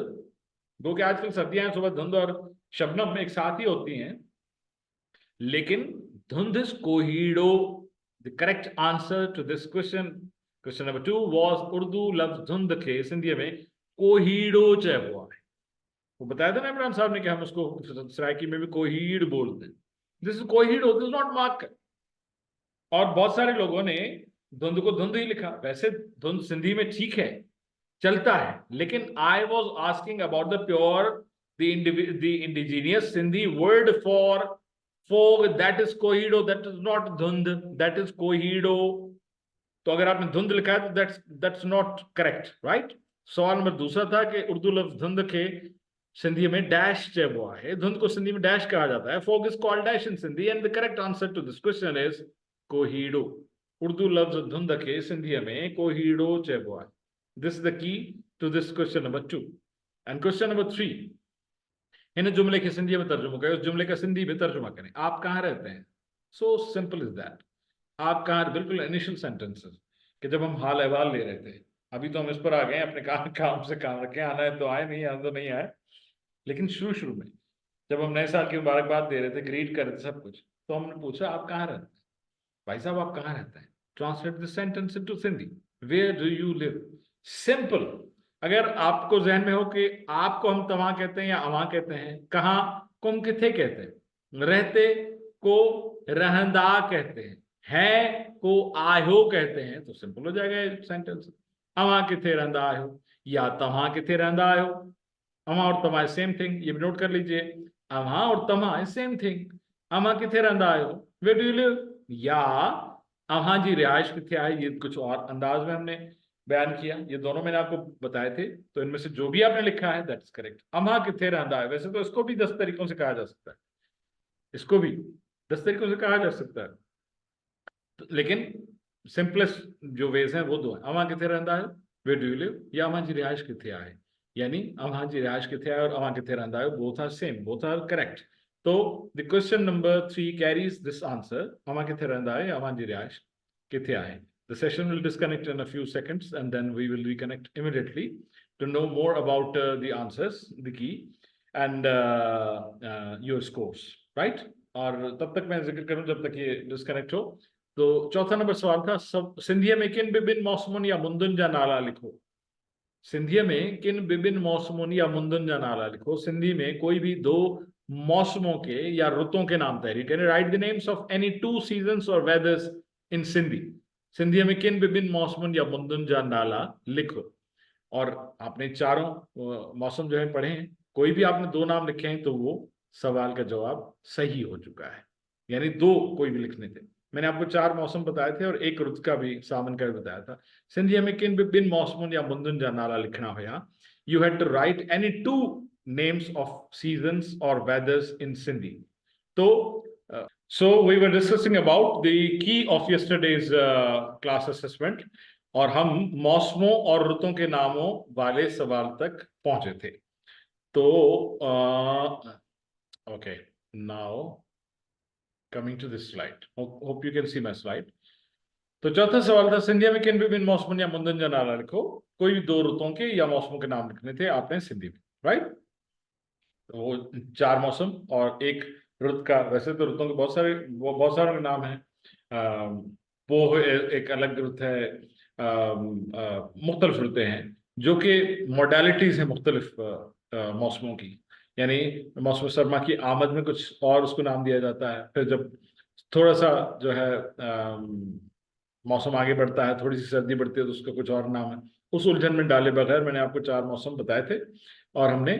A: दो कि आजकल सर्दियां हैं, सुबह धुंध और शबनम एक साथ ही होती हैं, लेकिन धुंध इज कोहीड़ो। The correct answer to this question number 2 was Urdu लफ्ज धुंध के सिंधी में कोहीड़ो चइबो आहे। वो बताया था ना इमरान साहब ने कि हम उसको सराइकी में भी कोहीड़ बोलते हैं। दिस इज कोहीड़ो, दिस नॉट मार्क। और बहुत सारे लोगों ने धुंध को धुंध ही लिखा, वैसे धुंध सिंधी में ठीक है, चलता है, लेकिन I was asking about the pure the indigenous Sindhi word for fog, that is cohido, that is not dhund, that is cohido. तो अगर आपने धुंध लिखा है तो that's not correct, right? सवाल नंबर दूसरा था कि उर्दू लफ्ज धुंध के सिंधी में डैश चेबो है, धुंध को सिंधी में डैश कहा जाता है. Fog is called dash in Sindhi and the correct answer to this question is कोहीड़ो. उर्दू लफ्ज धुंध के सिंधी में कोहीड़ो चेबो है. This is the key to this question number 2. And question number 3, इन जुमले के सिंधी में तर्जुमा करें, उस जुमले का सिंधी में तर्जुमा करें. आप कहाँ रहते हैं? So simple is that. आप कहाँ, बिल्कुल इनिशियल सेंटेंसेस कि जब हम हाल अहवाल ले रहे थे. अभी तो हम इस पर आ गए अपने काम से काम रखें, आना है तो आए, नहीं आना तो नहीं आए. लेकिन शुरू में जब हम नए साल की मुबारकबाद दे रहे थे, ग्रीट कर रहे थे, सब कुछ, तो हमने पूछा आप कहाँ रहते हैं? भाई साहब आप कहाँ रहते हैं? Translate this sentence into Sindhi. Where do you live? Simple. अगर आपको जहन में हो कि आपको हम तवा कहते हैं या अवा कहते हैं, कहाँ कुम किथे कहते हैं, रहते को रहंदा कहते हैं को आयो कहते हैं, तो सिंपल हो जाएगा सेंटेंस. अवा किथे रहंदा आयो या तवा किथे रहंदा आयो. अवा और तमा सेम थिंग, ये भी नोट कर लीजिए. अवा और तमा सेम थिंग. अवा किथे रहंदा आयो, वेयर डू यू लिव, या अवा जी रिहाइश किथे आए, ये कुछ और अंदाज में हमने बयान किया. ये दोनों मैंने आपको बताए थे, तो इनमें से जो भी आपने लिखा है दैट्स करेक्ट. अमा किथे रहंदा है, वैसे तो इसको भी 10 तरीकों से कहा जा सकता है, इसको भी 10 तरीकों से कहा जा सकता है, लेकिन सिंपलेस्ट जो वेज हैं वो दो हैं. अमा किथे रहंदा है, वेयर डू यू लिव, या अमा जी रिहाइश किथे आए. यानी अमा जी रिहाइश किथे आए और अमा किथे रहंदा है, both are same, both are correct. तो the question number 3 carries this answer, अमा किथे रहंदा है, अमा जी रिहाइश किथे आए. The session will disconnect in a few seconds and then we will reconnect immediately to know more about the answers, the key and your scores, right? और तब तक मैं जिक्र करूं जब तक ये डिस्कनेक्ट हो. तो चौथा नंबर सवाल था, सब सिंधिया में किन विभिन्न मौसमों या मुंदुन जा नाला लिखो. सिंधिया में किन विभिन्न मौसमों या मुंदुन जा नाला लिखो. सिंधी में कोई भी 2 मौसमों के या रुतों के नाम तहरीर करें. Right the names of any 2 seasons और वेदर्स इन सिंधी. सिंधी में किन विभिन्न मौसमों या मुंदुन जा नाला लिखो. और आपने चारों मौसम जो है पढ़े हैं, कोई भी आपने 2 नाम लिखे हैं तो वो सवाल का जवाब सही हो चुका है. यानी 2 कोई भी लिखने थे. मैंने आपको 4 मौसम बताए थे और 1 रुत का भी, सावन का भी बताया था. सिंधी में किन विभिन्न मौसमों या मुंदुन जा नाला लिखना हो, यहाँ you had to write any 2 names of seasons और वेदर्स इन सिंधी. तो So we were discussing about the key of yesterday's class assessment, और हम मौसमों और रुतों के नामों वाले सवाल तक पहुंचे थे. तो okay, now coming to this slide. Hope you can see my slide. तो चौथा सवाल था, सिंधिया में किन विभिन्न मौसमों या मुंदुन जा नाला लिखो. कोई भी 2 रुतों के या मौसमों के नाम लिखने थे आपने सिंधी में, राइट. वो 4 मौसम और 1 रुत का. वैसे तो रुतों के बहुत सारे नाम हैं. पोह एक अलग रुत है. मुख्तलिफ रुतें हैं जो कि मॉडलिटीज हैं मुख्तलिफ मौसमों की. यानी मौसम सरमा की आमद में कुछ और उसको नाम दिया जाता है. फिर जब थोड़ा सा जो है मौसम आगे बढ़ता है, थोड़ी सी सर्दी बढ़ती है, तो उसका कुछ और नाम है. उस उलझन में डाले बगैर मैंने आपको 4 मौसम बताए थे, और हमने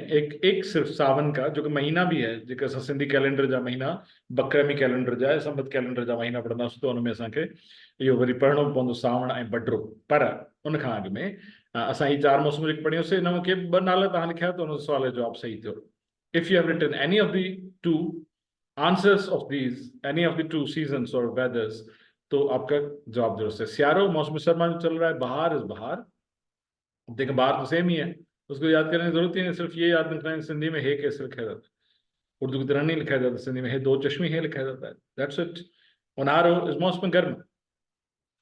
A: एक सिर्फ सावन का, जो कि महीना भी है, जेका सिंधी कैलेंडर जा महीना बकरमी कैलेंडर जा संबत कैलेंडर जा महीना पढ़ंदासीं, तो उनमें असांखे इहो वरी पढ़णो पवंदो सावण ऐं बडरो. पर उन खां अॻु में असां ही 4 मौसम जेके पढ़ियोसीं, इन में के 2 नाला तव्हां लिखिया, तो उन सवाल जो जवाब सही थियो. If you have written any of the 2 answers of these, any of the 2 seasons और वेदर्स, तो आपका जवाब दुरुस्त है. सियारो मौसम सरमा जो चल रहा है, बहार इज बहार. देखिए बाहर तो सेम ही है, उसको याद करने की जरूरत ही नहीं. सिर्फ ये याद रखना है सिंधी में हे कैसे लिखा जाता है. उर्दू की तरह नहीं लिखा जाता सिंधी में. हे 2 चश्मी हे लिखा जाता है. That's it. उन्हारो इज मौसम गर्म.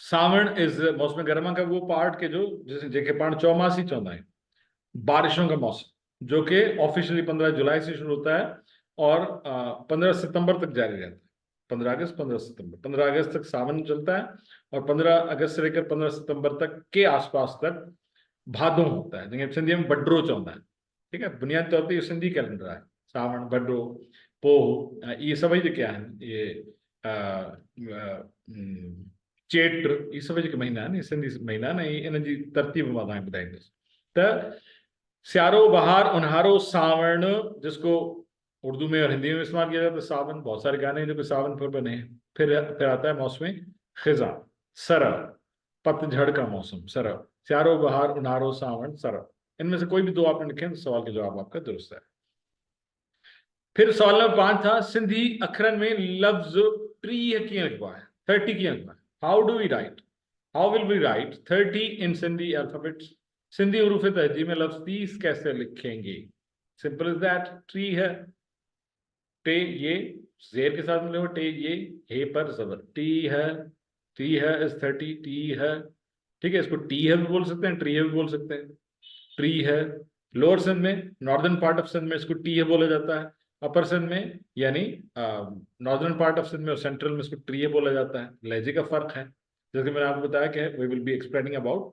A: सावण इज मौसम गर्मा का वो पार्ट के जो जेके पाण चौमासी चौंदा है, बारिशों का मौसम, जो कि ऑफिशियली 15 जुलाई से शुरू होता है और 15 सितंबर तक जारी रहता है. 15 अगस्त 15 सितंबर, 15 अगस्त तक सावन चलता है और 15 अगस्त से लेकर 15 सितंबर तक के आसपास तक भादो होता है, जिन्हें सिंधी में बडरो चौंदा है. ठीक है, बुनियादी तौर पर ये सिंधी कैलेंडर है. सावण, बडरो, पोह, ये सभी जो क्या है, ये चेट, ये सभी जो महीना है, सिंधी महीना ना, इन जी तरतीब मां तव्हांखे ॿुधाईंदुसि. त सियारो, बहार, उन्हारो, सावण, जिसको उर्दू में और हिंदी में इस्तेमाल किया जाता है सावन, बहुत सारे गाने हैं जो कि सावन पर बने हैं। फिर आता है मौसम खिजा, सरल, पतझड़ का मौसम, सरल, स्यारो बहार उनारो सावन, सरल। इनमें से कोई भी दो आपने लिखे हैं तो सवाल का जवाब आपका दुरुस्त है। फिर सवाल नंबर 5 था, सिंधी अखरन में लफ्ज 30 कीअं लिखबो आहे, 30 कीअं लिखबो आहे? How do we write, how will we write 30 in Sindhi alphabets? Sindhi हरूफ तहजीब में लफ्ज 30 कैसे लिखेंगे? सिंपल इज दैट, ट्री है, टे ये जेर के साथ मिले हो, टे ये, हे पर जबर, टी है इज 30, टी है, ठीक है। इसको टी है भी बोल सकते हैं, ट्री है भी बोल सकते हैं। ट्री है, लोअर सिंध में, नॉर्दर्न पार्ट ऑफ सिंध में इसको टी है बोला जाता है। अपर सिंध में यानी नॉर्दर्न पार्ट ऑफ सिंध में और सेंट्रल में इसको ट्री है बोला जाता है। लहजे का फर्क है, जैसे मैंने आपको बताया कि we will be explaining about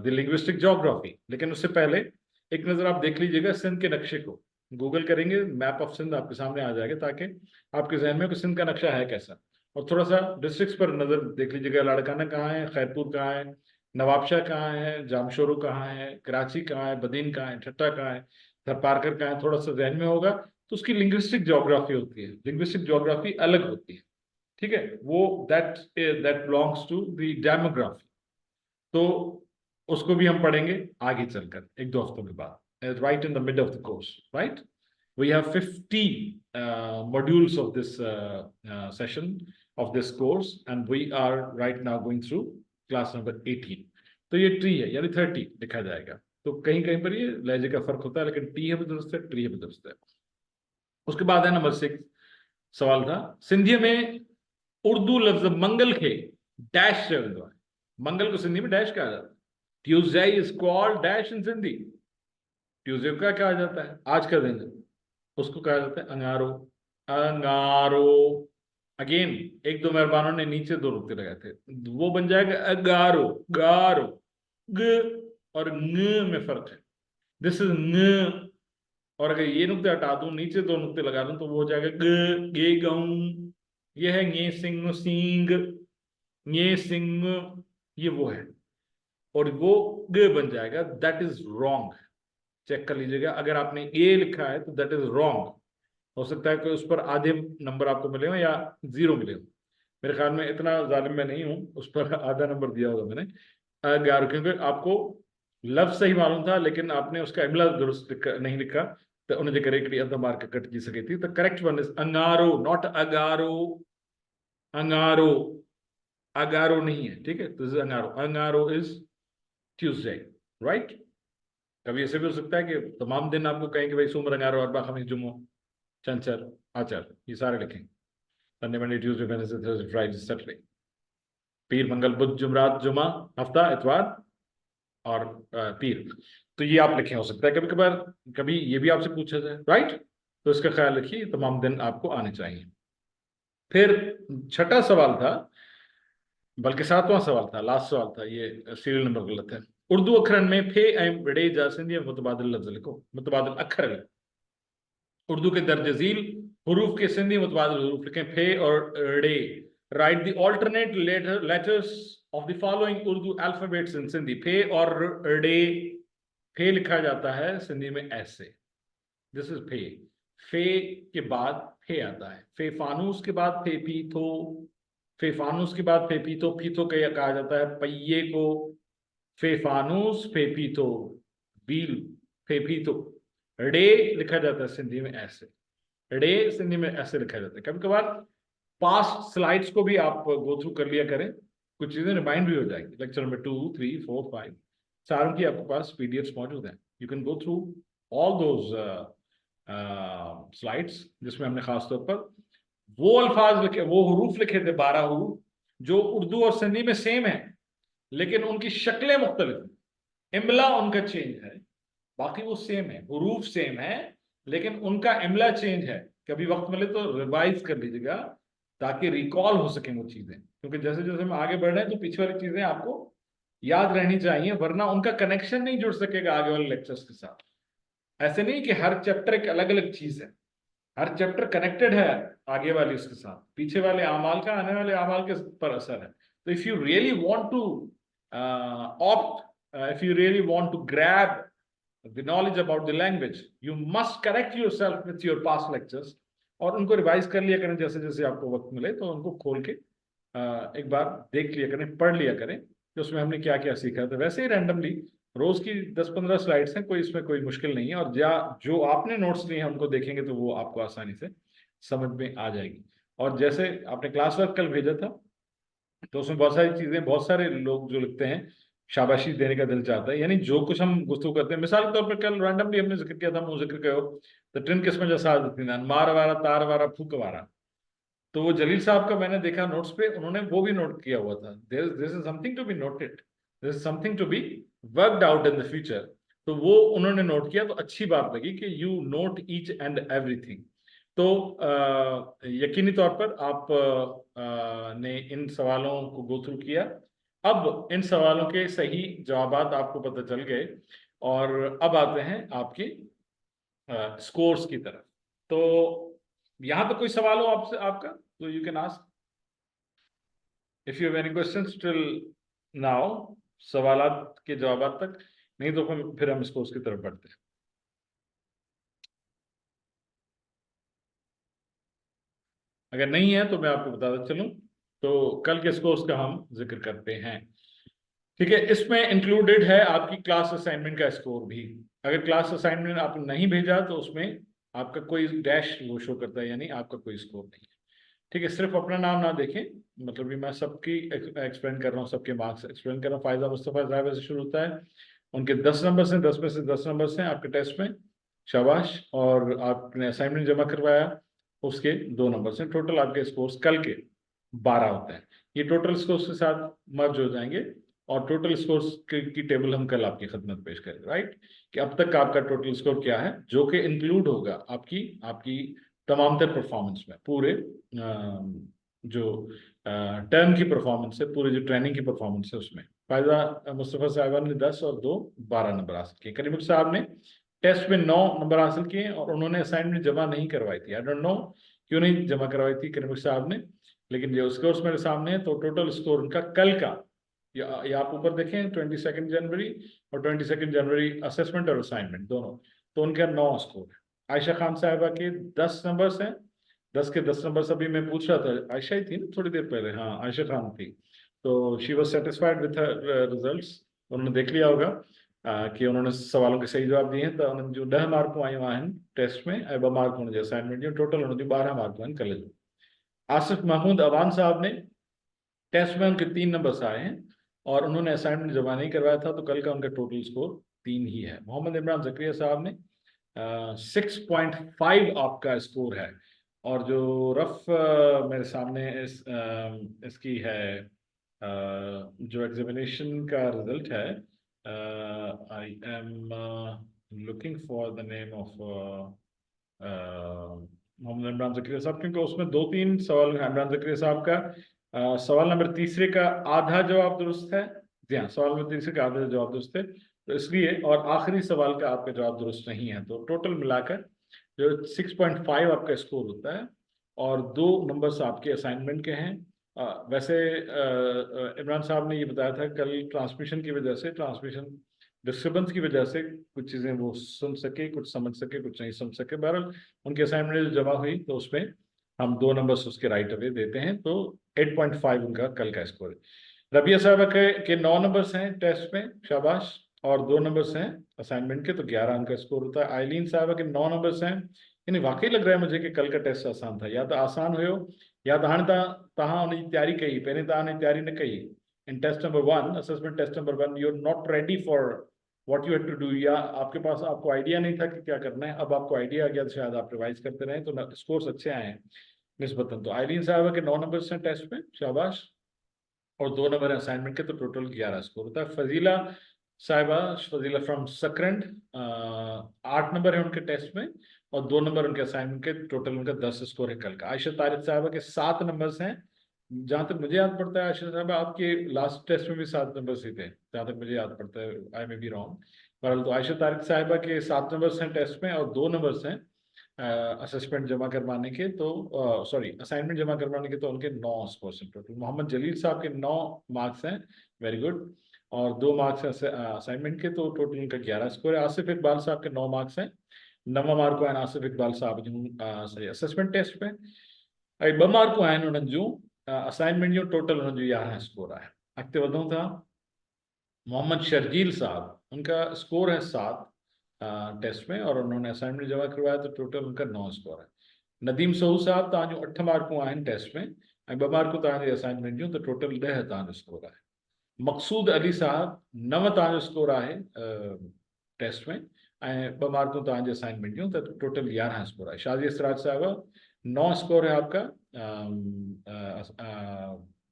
A: the linguistic geography. लेकिन उससे पहले एक नजर आप देख लीजिएगा सिंध के नक्शे को, गूगल करेंगे मैप ऑफ सिंध आपके सामने आ जाएगा, ताकि आपके जहन में सिंध का नक्शा है कैसा। और थोड़ा सा डिस्ट्रिक्ट्स पर नजर देख लीजिएगा, लाड़काना कहाँ है, खैरपुर कहाँ है, नवाबशाह कहाँ है, जामशोरू कहाँ है, कराची कहाँ है, बदीन कहाँ है, ठट्टा कहाँ है, थरपारकर कहाँ है, थोड़ा सा जहन में होगा तो उसकी लिंग्विस्टिक ज्योग्राफी होती है। लिंग्विस्टिक ज्योग्राफी अलग होती है, ठीक है, वो that belongs to the demography. तो उसको भी हम पढ़ेंगे आगे चलकर एक दो हफ्तों के बाद, right in the mid of the course, right? We have 50 modules of this session of this course, and we are right now going through class number 18. तो ये ट्री है यानी 30 लिखा जाएगा। तो कहीं कहीं पर ये लहजे का फर्क होता है, लेकिन टी है भी दुरुस्त है, ट्री है भी दुरुस्त है। उसके बाद है नंबर 6 सवाल था, सिंधी में उर्दू लफ्ज मंगल के डैश से है। मंगल को सिंधी में डैश कहा जाता है। Tuesday is called dash in Sindhi. Tuesday को क्या कहा जाता है? आज का दिन, उसको कहा जाता है अंगारो। अंगारो अगेन एक दो मेहरबानों ने नीचे दो नुक्ते लगाए थे, वो बन जाएगा अगारो, गारो। ग और न में फर्क है, दिस इज न। और अगर ये नुक्ते हटा दूं, नीचे दो नुक्ते लगा दूं, तो वो हो जाएगा ग, गे गऊ। ये है गे सिंह सिंग, ये सिंह, ये वो है, और वो ग बन जाएगा। दैट इज रॉन्ग, चेक कर लीजिएगा। अगर आपने ए लिखा है तो दैट इज रॉन्ग। हो सकता है कि उस पर आधे नंबर आपको मिले हो या 0 मिले हो। मेरे ख्याल में इतना जालिम मैं नहीं हूं, उस पर आधा नंबर दिया होगा मैंने, क्योंकि आपको लफ्ज सही मालूम था लेकिन आपने उसका इमला दुरुस्त नहीं लिखा, तो उन्हें करेक्टली अद्धा मार्क कट की सकी थी। तो करेक्ट वन इज अंगारो, नॉट अगारो। अंगारो, अगारो नहीं है, ठीक है। This is Angaaron, Angaaron is Tuesday, right. कभी ऐसे भी हो सकता है कि तमाम दिन आपको कहें कि भाई सोम, रंगारो, अरबा, खमीस, जुम्मो, शनिचर, आचार, ये सारे लिखें। Sunday, Monday, Tuesday, Wednesday, Thursday, Friday, Saturday, पीर, मंगल, बुध, जुमरात, जुमा, हफ्ता, इतवार और पीर। तो ये आप लिखें। हो सकता है कभी कभार कभी ये भी आपसे पूछा जाए, राइट। तो इसका ख्याल रखिए, तमाम दिन आपको आने चाहिए। फिर छठा सवाल था, बल्कि 7वां सवाल था, लास्ट सवाल था, ये सीरियल नंबर गलत है। उर्दू अखरन में फे ऐं बड़े जा सिंधी मुतबादिल लफ्ज लिखो, मुतबादिल अखर लिखो। उर्दू के दर्ज झील हरूफ के सिंधी मुतबादिल हरूफ लिखें, फे और ड़े। Write the alternate letters of the following Urdu alphabets in Sindhi. फे और ड़े, फे लिखा जाता है सिंधी में ऐसे, दिस इज फे। फे के बाद फे आता है, फे फानूस के बाद फे पीथो, फे फानूस के बाद फे पीथो, पीथो कहा जाता है पहिए को। फे फानूस, फे पीथो, बील, फे पीथो। ड़े लिखा जाता है सिंधी में ऐसे, ड़े सिंधी में ऐसे लिखा जाता है। कभी कभार पास्ट स्लाइड्स को भी आप गो थ्रू कर लिया करें, कुछ चीजें रिमाइंड भी हो जाएगी। लेक्चर नंबर 2, 3, 4, 5 सारों की आपके पास पीडीएफ्स मौजूद हैं। You can go through all those slides, जिसमें हमने खासतौर पर वो अल्फाज लिखे, वो हरूफ लिखे थे, 12 हरूफ जो उर्दू और सिंधी में सेम है, लेकिन उनकी शक्लें मुख्तलिफ हैं, इमला उनका चेंज है। बाकी वो सेम है, हरूफ सेम है, लेकिन उनका इमला चेंज है। कभी वक्त मिले तो रिवाइज कर लीजिएगा, ताकि रिकॉल हो सके वो चीजें, क्योंकि जैसे जैसे हम आगे बढ़ रहे हैं तो पीछे वाली चीजें आपको याद रहनी चाहिए, वरना उनका कनेक्शन नहीं जुड़ सकेगा आगे वाले लेक्चर्स के साथ। ऐसे नहीं कि हर चैप्टर एक अलग अलग चीज है, हर चैप्टर कनेक्टेड है आगे वाली उसके साथ, पीछे वाले आमाल का आने वाले आमाल के पर असर है। तो if you really want to opt, if you really want to grab the knowledge about the language. You must correct yourself with your past lectures, और उनको रिवाइज कर लिया करें जैसे जैसे आपको वक्त मिले, तो उनको खोल के एक बार देख लिया करें, पढ़ लिया करें कि उसमें हमने क्या क्या सीखा था। वैसे ही रैंडमली रोज की 10-15 स्लाइड्स हैं, कोई इसमें कोई मुश्किल नहीं है, और जो आपने नोट्स लिए हैं उनको देखेंगे तो वो आपको आसानी से समझ में आ जाएगी। और जैसे आपने क्लास वर्क कल भेजा था, तो उसमें बहुत सारी चीजें, बहुत सारे लोग जो लिखते हैं शाबाशी देने का दिल चाहता है, यानी जो कुछ हम गुफ्तगू करते हैं, मिसाल के तौर पर कल रैंडमली हमने जिक्र किया था, वो जिक्र करो तो ट्रिन किस्म जैसा मार वारा तार वारा फूक वारा, तो वो जलील साहब का मैंने देखा नोट्स पे, उन्होंने वो भी नोट किया हुआ था। This is something to be noted, this is something to be worked out in the future. तो वो उन्होंने नोट किया, तो अच्छी बात लगी कि you note each and everything. तो यकीनी तौर पर आप ने इन सवालों को गो थ्रू किया। अब इन सवालों के सही जवाबात आपको पता चल गए, और अब आते हैं आपके स्कोर्स की तरफ। तो यहाँ तो कोई सवाल हो आपसे, आपका, तो you can ask if you have any questions till now, सवालात के जवाबात तक, नहीं तो फिर हम स्कोर्स की तरफ बढ़ते हैं। अगर नहीं है तो मैं आपको बताता चलूं, तो कल के स्कोर्स का हम जिक्र करते हैं। ठीक है, इसमें इंक्लूडेड है आपकी क्लास असाइनमेंट का स्कोर भी। अगर क्लास असाइनमेंट आपने नहीं भेजा तो उसमें आपका कोई डैश वो शो करता है, यानी आपका कोई स्कोर नहीं है। ठीक है, सिर्फ अपना नाम ना देखें, मतलब कि मैं सबकी एक्सप्लेन कर रहा हूँ, सबके मार्क्स एक्सप्लेन कर रहा हूँ। फायदा मुस्तफा ड्राइवर से शुरू होता है, उनके 10 नंबर हैं, 10 में से 10 नंबर हैं आपके टेस्ट में, शाबाश। और आपने असाइनमेंट जमा करवाया, उसके 2 नंबर हैं। टोटल आपके स्कोर्स कल के 12 होते हैं। ये टोटल स्कोर्स के साथ मर्ज हो जाएंगे, और टोटल स्कोर्स की टेबल हम कल आपकी खिदमत पेश करेंगे, राइट, कि अब तक का आपका टोटल स्कोर क्या है, जो कि इंक्लूड होगा आपकी तमाम तर परफॉर्मेंस में, पूरे जो टर्म की परफॉर्मेंस है, पूरे जो ट्रेनिंग की परफॉर्मेंस है उसमें। फायदा मुस्तफा साहिबा ने 10 और 2 12 नंबर हासिल किए। करीमुल साहब ने टेस्ट में 9 नंबर हासिल किए, और उन्होंने असाइनमेंट जमा नहीं करवाई थी। आई डोंट नो क्यों नहीं जमा करवाई थी करीमुल साहब ने, लेकिन जो स्कोर्स मेरे सामने है, तो टोटल स्कोर उनका कल का, ये आप ऊपर देखें 22 जनवरी और 22 जनवरी असेसमेंट और असाइनमेंट दोनों, तो उनका 9 स्कोर है। आयशा खान साहिबा के 10 नंबर्स हैं, 10 के 10 नंबर्स। अभी मैं पूछ रहा था, आयशा ही थी ना थोड़ी देर पहले, हाँ आयशा खान थी, तो she was satisfied with her results. उन्होंने देख लिया होगा कि उन्होंने सवालों के सही जवाब दिए हैं, तो उन्होंने जो 10 मार्क आए हुआ हैं टेस्ट में, अब मार्क होने असाइनमेंट जो टोटल उन्होंने 12 मार्क हैं कॉलेज में। आसिफ महमूद अवान साहब ने टेस्ट में उनके 3 नंबर्स आए हैं, और उन्होंने असाइनमेंट जमा नहीं करवाया था, तो कल का उनका टोटल स्कोर 3 ही है। मोहम्मद इमरान जकरिया साहब ने 6.5 आपका स्कोर है, और जो रफ मेरे सामने इसकी है जो एग्जामिनेशन का रिजल्ट है, I am looking for the name of Mohammad Imran Zakaria साहब, क्योंकि उसमें 2-3 सवाल इमरान जकरिया साहब का सवाल नंबर 3 का आधा जवाब दुरुस्त है। जी हाँ, सवाल नंबर 3 का आधा जवाब दुरुस्त है, तो इसलिए, और आखिरी सवाल का आपका जवाब दुरुस्त नहीं है, तो टोटल मिलाकर जो 6.5 आपका स्कोर होता है, और 2 नंबर्स आपके असाइनमेंट के हैं। वैसे इमरान साहब ने ये बताया था कल, ट्रांसमिशन की वजह से, ट्रांसमिशन डिस्टर्बेंस की वजह से कुछ चीज़ें वो सुन सके, कुछ समझ सके, कुछ नहीं समझ सके। बहरहाल उनकी असाइनमेंट जमा हुई, तो उसमें हम 2 नंबर्स उसके राइट अवे देते हैं, तो 8.5 उनका कल का स्कोर है। रबिया साहब के 9 नंबर्स हैं टेस्ट में, शाबाश, और 2 नंबर्स हैं असाइनमेंट के, तो 11 उनका स्कोर होता है। आइलीन साहब के 9 नंबर्स हैं, यानी वाकई लग रहा है मुझे कि कल का टेस्ट आसान था, या तो आसान हुयो, या तो हाणे तहां उनकी तैयारी कई, पहले तहां तैयारी न कई। In test number 1, assessment test number 1, you are not ready for what you had to do, या आपके पास, आपको आइडिया नहीं था कि क्या करना है, अब आपको आइडिया आ गया, तो शायद आप रिवाइज करते रहे, तो स्कोर्स अच्छे आए हैं निस्बतन। तो आइलीन साहब के 9 नंबर्स हैं टेस्ट में, शाबाश, और 2 नंबर है असाइनमेंट के, तो टोटल 11 स्कोर होता है। फजीला साहिबा, फजीला फ्रॉम सकरंड, 8 नंबर है उनके टेस्ट में, और 2 नंबर उनके असाइनमेंट के, टोटल उनका 10 स्कोर है कल का। आयशा तारिक साहिबा के 7 नंबर्स हैं, जहां तक मुझे याद पड़ता है आयशा साहिबा आपके लास्ट टेस्ट में भी 7 नंबर ही थे, जहां तक मुझे याद पड़ता है, आई मे बी रॉन्ग, पर तो आयशा तारिक साहिबा के 7 नंबर्स हैं टेस्ट में, और 2 नंबर्स हैं असेसमेंट जमा करवाने के, तो सॉरी असाइनमेंट जमा करवाने के, तो उनके 9 स्कोर्स हैं टोटल। मोहम्मद जलील साहब के 9 मार्क्स हैं, वेरी गुड। और 2 मार्क्स है असाइनमेंट के, तो टोटल उनका 11 स्कोर है। आसिफ इकबाल साहब के 9 मार्क्स हैं। 9 मार्क आहिनि आसिफ इकबाल साहब जूं सही असेसमेंट टेस्ट में, ऐं 2 मार्कूं आहिनि उन्हनि जूं असाइनमेंट जूं, टोटल उन्हनि जो 11 स्कोर आहे। अॻिते वधूं था। मोहम्मद शर्जील साहब, उनका स्कोर है 7 टेस्ट में, और उन्होंने असाइनमेंट जमा करवाया, तो टोटल उनका 9 स्कोर है। नदीम सहू साहब, तव्हांजूं 8 मार्कूं आहिनि टेस्ट में, ऐं 2 मार्कूं तव्हांजी असाइनमेंट जूं, त टोटल 10 तव्हांजो स्कोर आहे। मक़सूद अली साहब, 9 तव्हांजो स्कोर आहे टेस्ट में, ऐं 2 मार्कूं तव्हांजे असाइनमेंट जूं, त टोटल 11 स्कोर आहे। शाजी इसराज साहब, 9 स्कोर है आपका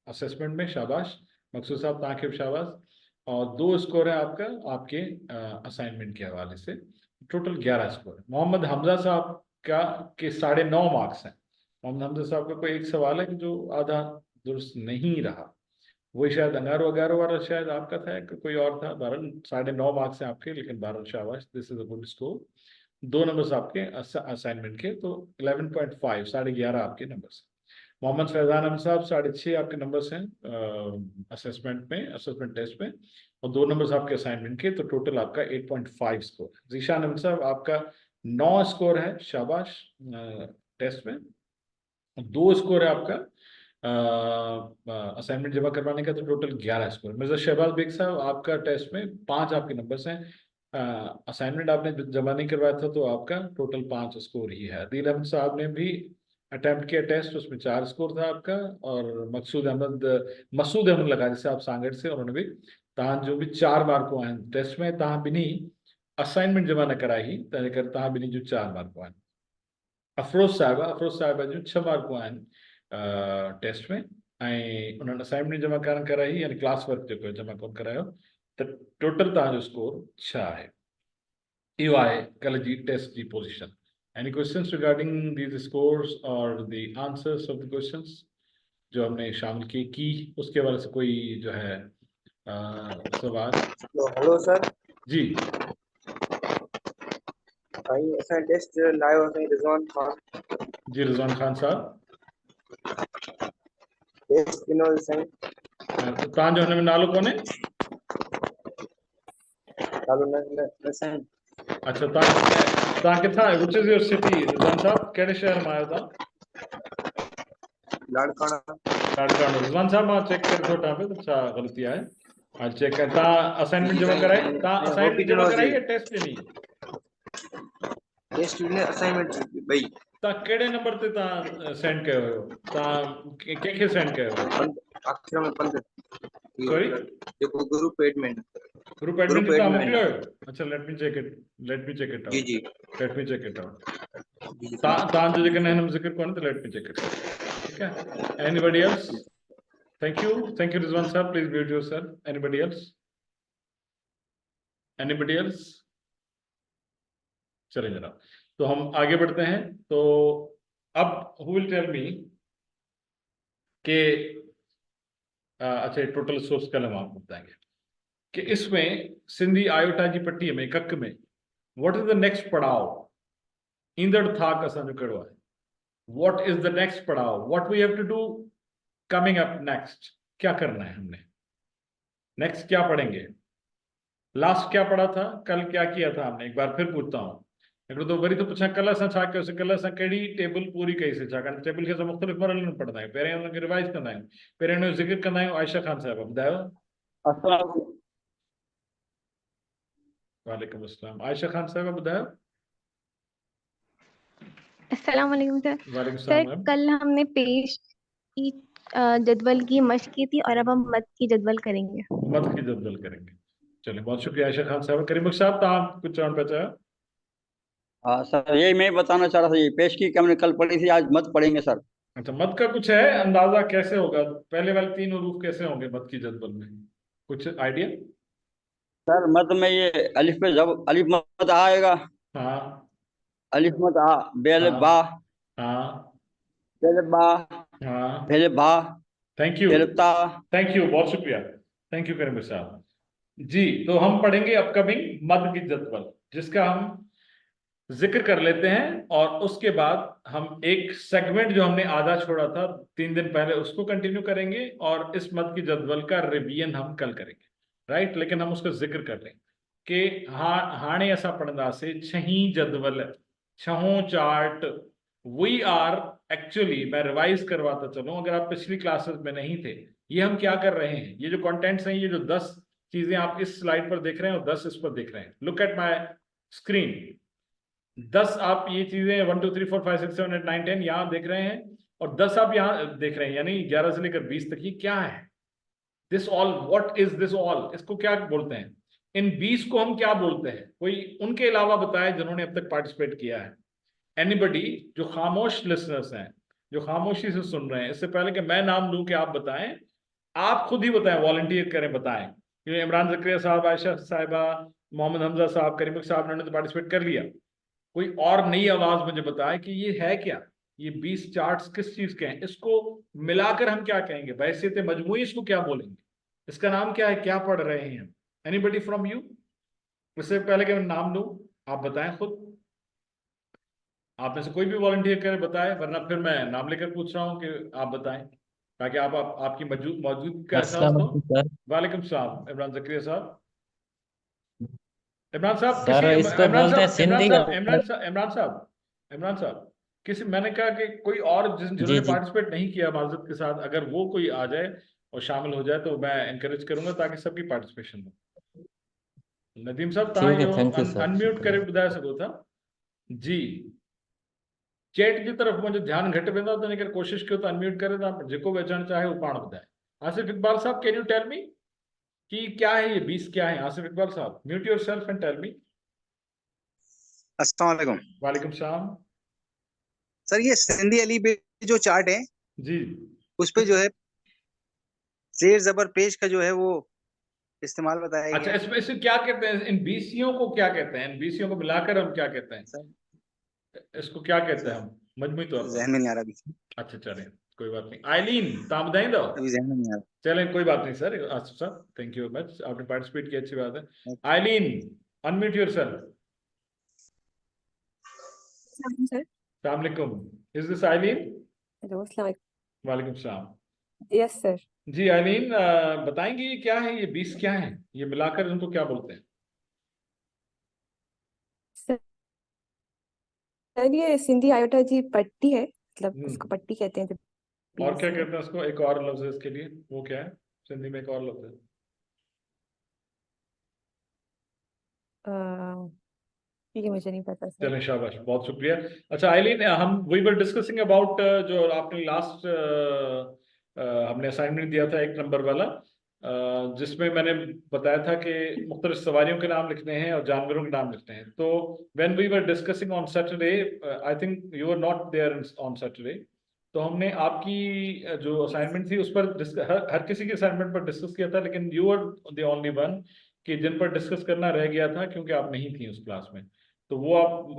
A: असेसमेंट में, शाबाश। मकसूद साहब तव्हांखे बि शाबाश। और 2 स्कोर है आपका आपके असाइनमेंट के हवाले से, टोटल 11 स्कोर है। मोहम्मद हमजा साहब का के 9.5 मार्क्स हैं। मोहम्मद हमजा साहब का कोई एक सवाल है कि जो आधा दुरुस्त नहीं रहा, वही शायद अंगारो अगारो वाला शायद आपका था कि कोई और था। बहरहाल 9.5 मार्क्स हैं आपके, लेकिन बहरहाल शाबाश, this is a good score. 2 numbers आपके असाइनमेंट के, तो 11.5, 11.5 आपके नंबर्स हैं। मोहम्मद फैजान अहमद साहब, 6.5 आपके नंबर्स हैं असेसमेंट में, असेसमेंट टेस्ट में, और 2 नंबर्स आपके असाइनमेंट के, तो टोटल आपका 8.5 स्कोर है। जीशान अहमद साहब, आपका 9 स्कोर है, शाबाश, टेस्ट में। 2 स्कोर है आपका असाइनमेंट जमा करवाने का, तो टोटल 11 स्कोर। मिर्जा शहबाज बेग साहब, आपका टेस्ट में 5 आपके नंबर्स हैं। असाइनमेंट आपने जमा नहीं करवाया था, तो आपका टोटल 5 स्कोर ही है। अदील अहमद साहब ने भी अटेम्प्ट किया टेस्ट, उसमें 4 स्कोर था आपका। और मसूद अहमद लगा, जैसे आप सांगड़ से, उन्होंने भी जो भी 4 मार्कूं आहिनि टेस्ट में, तव्हां ॿिन्ही असाइनमेंट जमा न कराई, तंहिं करे तव्हां ॿिन्ही जूं 4 मार्कूं आहिनि। अफरोज़ साहिबा जूं 6 मार्कूं आहिनि टेस्ट में, ऐं उन्हनि असाइनमेंट जमा कान कराई, यानी क्लास वर्क जेको जमा कोन करायो, त टोटल तव्हांजो स्कोर 6 आहे। इहो आहे कल्ह जी टेस्ट जी position. Any questions regarding these scores और the answers of the questions जो हमने शामिल की उसके हवाले से कोई जो है सवाल?
F: हेलो सर
A: जी
F: भाई, असां टेस्ट लायो असां रिज़वान खान।
A: जी, रिज़वान खान साहब,
F: टेस्ट ॾिनो साईं।
A: तो तव्हांजो हुन में नालो कोन्हे?
F: नालो न साईं।
A: अच्छा, तव्हां किथां आहियो? Which is your city Rizwan साहब? कहिड़े शहर मां आहियो तव्हां?
F: लाड़काना।
A: लाड़काना। रिज़वान साहब, मां चेक करे थो वठां पियो त छा ग़लती आहे। हाल चेक कर। तव्हां असाइनमेंट जमा कराई? तव्हां असाइनमेंट जमा कराई या टेस्ट ॾिनी?
F: टेस्ट ॾिने, असाइनमेंट ॿई।
A: तव्हां कहिड़े नंबर ते तव्हां सेंड कयो हुयो? तव्हां कंहिंखे सेंड कयो हुयो?
F: अक्षर में 5
A: सॉरी,
F: जेको ग्रुप एडमिन।
A: ग्रुप एडमिन खे तव्हां
F: एडमिन।
A: मोकिलियो हुयो? अच्छा, लेट मी चेक इट
F: जी
A: आउट।
F: जी
A: let me check it out.
F: जी।
A: तव्हांजो जेकॾहिं हिन में ज़िक्र कोन्हे, त let me check it out. ठीक है। Anybody else? Thank you Rizwan साहब, please mute yourself. Anybody else? चलिए जनाब, तो हम आगे बढ़ते हैं। तो अब हु विल टेल मी कि अच्छा, टोटल सोर्स कल हम आपको बताएंगे कि इसमें सिंधी आयोटा जी पट्टी में कक में व्हाट इज द नेक्स्ट पड़ाव? ईंदड़ थाक असांजो कहिड़ो आहे? व्हाट इज द नेक्स्ट पड़ाव? What we have to do coming up next? क्या करना है हमने? नेक्स्ट क्या पढ़ेंगे? लास्ट क्या पढ़ा था? कल क्या किया था हमने? एक बार फिर पूछता हूँ। हिकिड़ो तो वरी तो पुछां, कल असां छा कयोसीं? कल असां कहिड़ी टेबल पूरी कईसीं? छाकाणि टेबल खे असां मुख़्तलिफ़ मरहलनि में पढ़ंदा आहियूं। पहिरियों हुनखे रिवाइज़ कंदा आहियूं, पहिरियों हुनजो ज़िक्र कंदा आहियूं। आयशा खान साहिबा ॿुधायो। वालेकुम अस्सलाम। आयशा खान साहिबा ॿुधायो।
C: अस्सलाम वालेकुम सर।
A: वालेकुम
C: सर,
A: सलाम।
C: कल हमने पेश की जदवल की मश्क की थी, और अब हम मत की जदवल करेंगे।
A: मत की जदवल करेंगे। चलिए, बहुत शुक्रिया आयशा खान साहब। करीम बख्श साहब, आप कुछ चवण पिया चाहियो?
E: हाँ सर, यही मैं बताना चाह रहा था। ये पेश की हमने कल पढ़ी थी, आज मत पढ़ेंगे सर।
A: अच्छा, मत का कुछ है अंदाजा? कैसे होगा? पहले वाले 3 हरूफ कैसे होंगे मत की जदवल में? कुछ आइडिया?
E: सर मत में ये अलिफ पे जब अलिफ मत आएगा,
A: हाँ
E: अलिफ मत आ, बेल
A: हाँ
E: बा,
A: हाँ
E: बेल बा,
A: हाँ।
E: बेल बा,
A: थैंक यू,
E: बेल ता।
A: थैंक यू, बहुत शुक्रिया। थैंक यू करीम साहब जी। तो हम पढ़ेंगे अपकमिंग मद की जदवल, जिसका हम जिक्र कर लेते हैं, और उसके बाद हम एक सेगमेंट जो हमने आधा छोड़ा था 3 दिन पहले, उसको कंटिन्यू करेंगे, और इस मद की जदवल का रिवीजन हम कल करेंगे। राइट, लेकिन हम उसका जिक्र कर रहे हैं कि हाणे असा पढ़ंदा से छही जदवल छहों चार्ट वी आर एक्चुअली, मैं रिवाइज करवाता चलूं अगर आप पिछली क्लासेस में नहीं थे, ये हम क्या कर रहे हैं, ये जो कंटेंट्स हैं, ये जो 10 चीजें आप इस स्लाइड पर देख रहे हैं और 10 इस पर देख रहे हैं, लुक एट माय स्क्रीन, 10 आप ये चीजें 1 2 3 4 5 6 7 8 9 10 यहाँ देख रहे हैं और 10 आप यहाँ देख रहे हैं, यानी 11 से लेकर 20 तक। ये क्या है, this all, what is this all, इसको क्या बोलते हैं, इन 20 को हम क्या बोलते हैं, कोई उनके अलावा बताए जिन्होंने अब तक पार्टिसिपेट किया है, एनीबडी, जो खामोश लिसनर्स हैं, जो खामोशी से सुन रहे हैं, इससे पहले कि मैं नाम लूं कि आप बताएं, आप खुद ही बताएं, वॉलंटियर करें, बताएं। इमरान जकरिया साहब, आयशा साहिबा, मोहम्मद हमजा साहब, करीम साहब ने तो पार्टिसिपेट कर लिया, कोई और नई आवाज मुझे बताए कि ये है क्या, ये 20 चार्ट्स किस चीज के हैं, इसको मिलाकर हम क्या कहेंगे, बहसियत मजमूई इसको क्या बोलेंगे, इसका नाम क्या है, क्या पढ़ रहे हैं हम, एनीबडी फ्रॉम यू, इससे पहले कि मैं नाम लूं आप बताएं खुद, आप में से कोई भी वॉलंटियर करे बताए, वरना फिर मैं नाम लेकर पूछ रहा हूं कि आप बताएं, ताकि आपकी मौजूद का एहसास
B: अस्सलाम
A: हो।
B: वालेकुम सर।
A: वालेकुम सलाम इमरान जकरिया साहब। इमरान साहब
B: सर
A: किसी
B: इसको
A: इमरान
B: बोलते हैं
A: साहब इमरान
B: सिंधी
A: साहब
B: का।
A: इमरान साहब किसी, मैंने कहा कि कोई और
B: जी
A: जिन्होंने
B: जी
A: पार्टिसिपेट नहीं किया माजरत के साथ, अगर वो कोई आ जाए और शामिल हो जाए तो मैं एनकरेज करूंगा ताकि सबकी पार्टिसिपेशन हो। नदीम साहब तव्हां
B: ठीक है,
A: इहो
B: थैंक यू सर,
A: अनम्यूट करे
B: शुक्रिया।
A: ॿुधाए सघो था जी, चैट की तरफ मुझे ध्यान घट वेंदो त इन करे कोशिश कयो त अनम्यूट करे, तव्हां जेको बि अचणु चाहे वो पाण ॿुधाए। आसिफ इकबाल साहब, कैन यू टेल मी कि क्या है ये 20 क्या है, आसिफ इकबाल साहब, mute yourself and tell me.
G: अस्सलाम वालेकुम
A: वालेकुम सलाम।
G: सर। ये सिंधी अली पे जो चार्ट है
A: जी,
G: उस पे जो है शेर जबर पेश का जो है वो इस्तेमाल बताया
A: अच्छा,
G: गया है
A: इसमें इसे क्या कहते हैं, इन बीसियों को क्या कहते हैं, इन बीसियों को मिलाकर हम क्या कहते हैं,
G: सर।
A: इसको क्या कहते हैं
G: सर
A: हम मजमूई तौर पर।
G: जहन में नहीं आ रहा अभी।
A: अच्छा चलें, कोई बात नहीं। आइलीन तव्हां ॿुधाईंदो।
G: अभी जहन में नहीं आ
A: चलें कोई बात नहीं सर, आसिफ साहब थैंक यू वेरी मच, आपने पार्टिसिपेट किया, अच्छी बात है।
G: रहा।
A: आइलीन अनम्यूट योरसेल्फ।
H: सर।
A: अस्सलाम वालेकुम, इज दिस आइलीन।
H: हेलो, अस्सलाम वालेकुम।
A: वालेकुम सलाम।
H: Yes sir.
A: जी आइलीन, बताएंगे ये क्या है, ये 20 क्या है, ये मिलाकर इनको क्या बोलते हैं।
H: सर ये सिंधी आयोटा जी पट्टी है, मतलब उसको
A: हम्म,
H: पट्टी कहते हैं जब
A: और क्या
H: 20
A: कहते हैं उसको, एक और लफ्ज है इसके लिए, वो क्या है, सिंधी में एक और लफ्ज है।
H: ये मुझे नहीं पता सर।
A: चलें, शाबाश, बहुत शुक्रिया। अच्छा आइलीन, हम वी वर डिस्कसिंग अबाउट जो आपने लास्ट हमने असाइनमेंट दिया था 1 नंबर वाला, जिसमें मैंने बताया था कि मुख्तलिफ सवारियों के नाम लिखने हैं और जानवरों के नाम लिखने हैं। तो when we were discussing on Saturday, I think you were not there on Saturday, तो हमने आपकी जो असाइनमेंट थी उस पर हर किसी के असाइनमेंट पर डिस्कस किया था, लेकिन you were the only one कि जिन पर डिस्कस करना रह गया था क्योंकि आप नहीं थी उस क्लास में। तो वो आप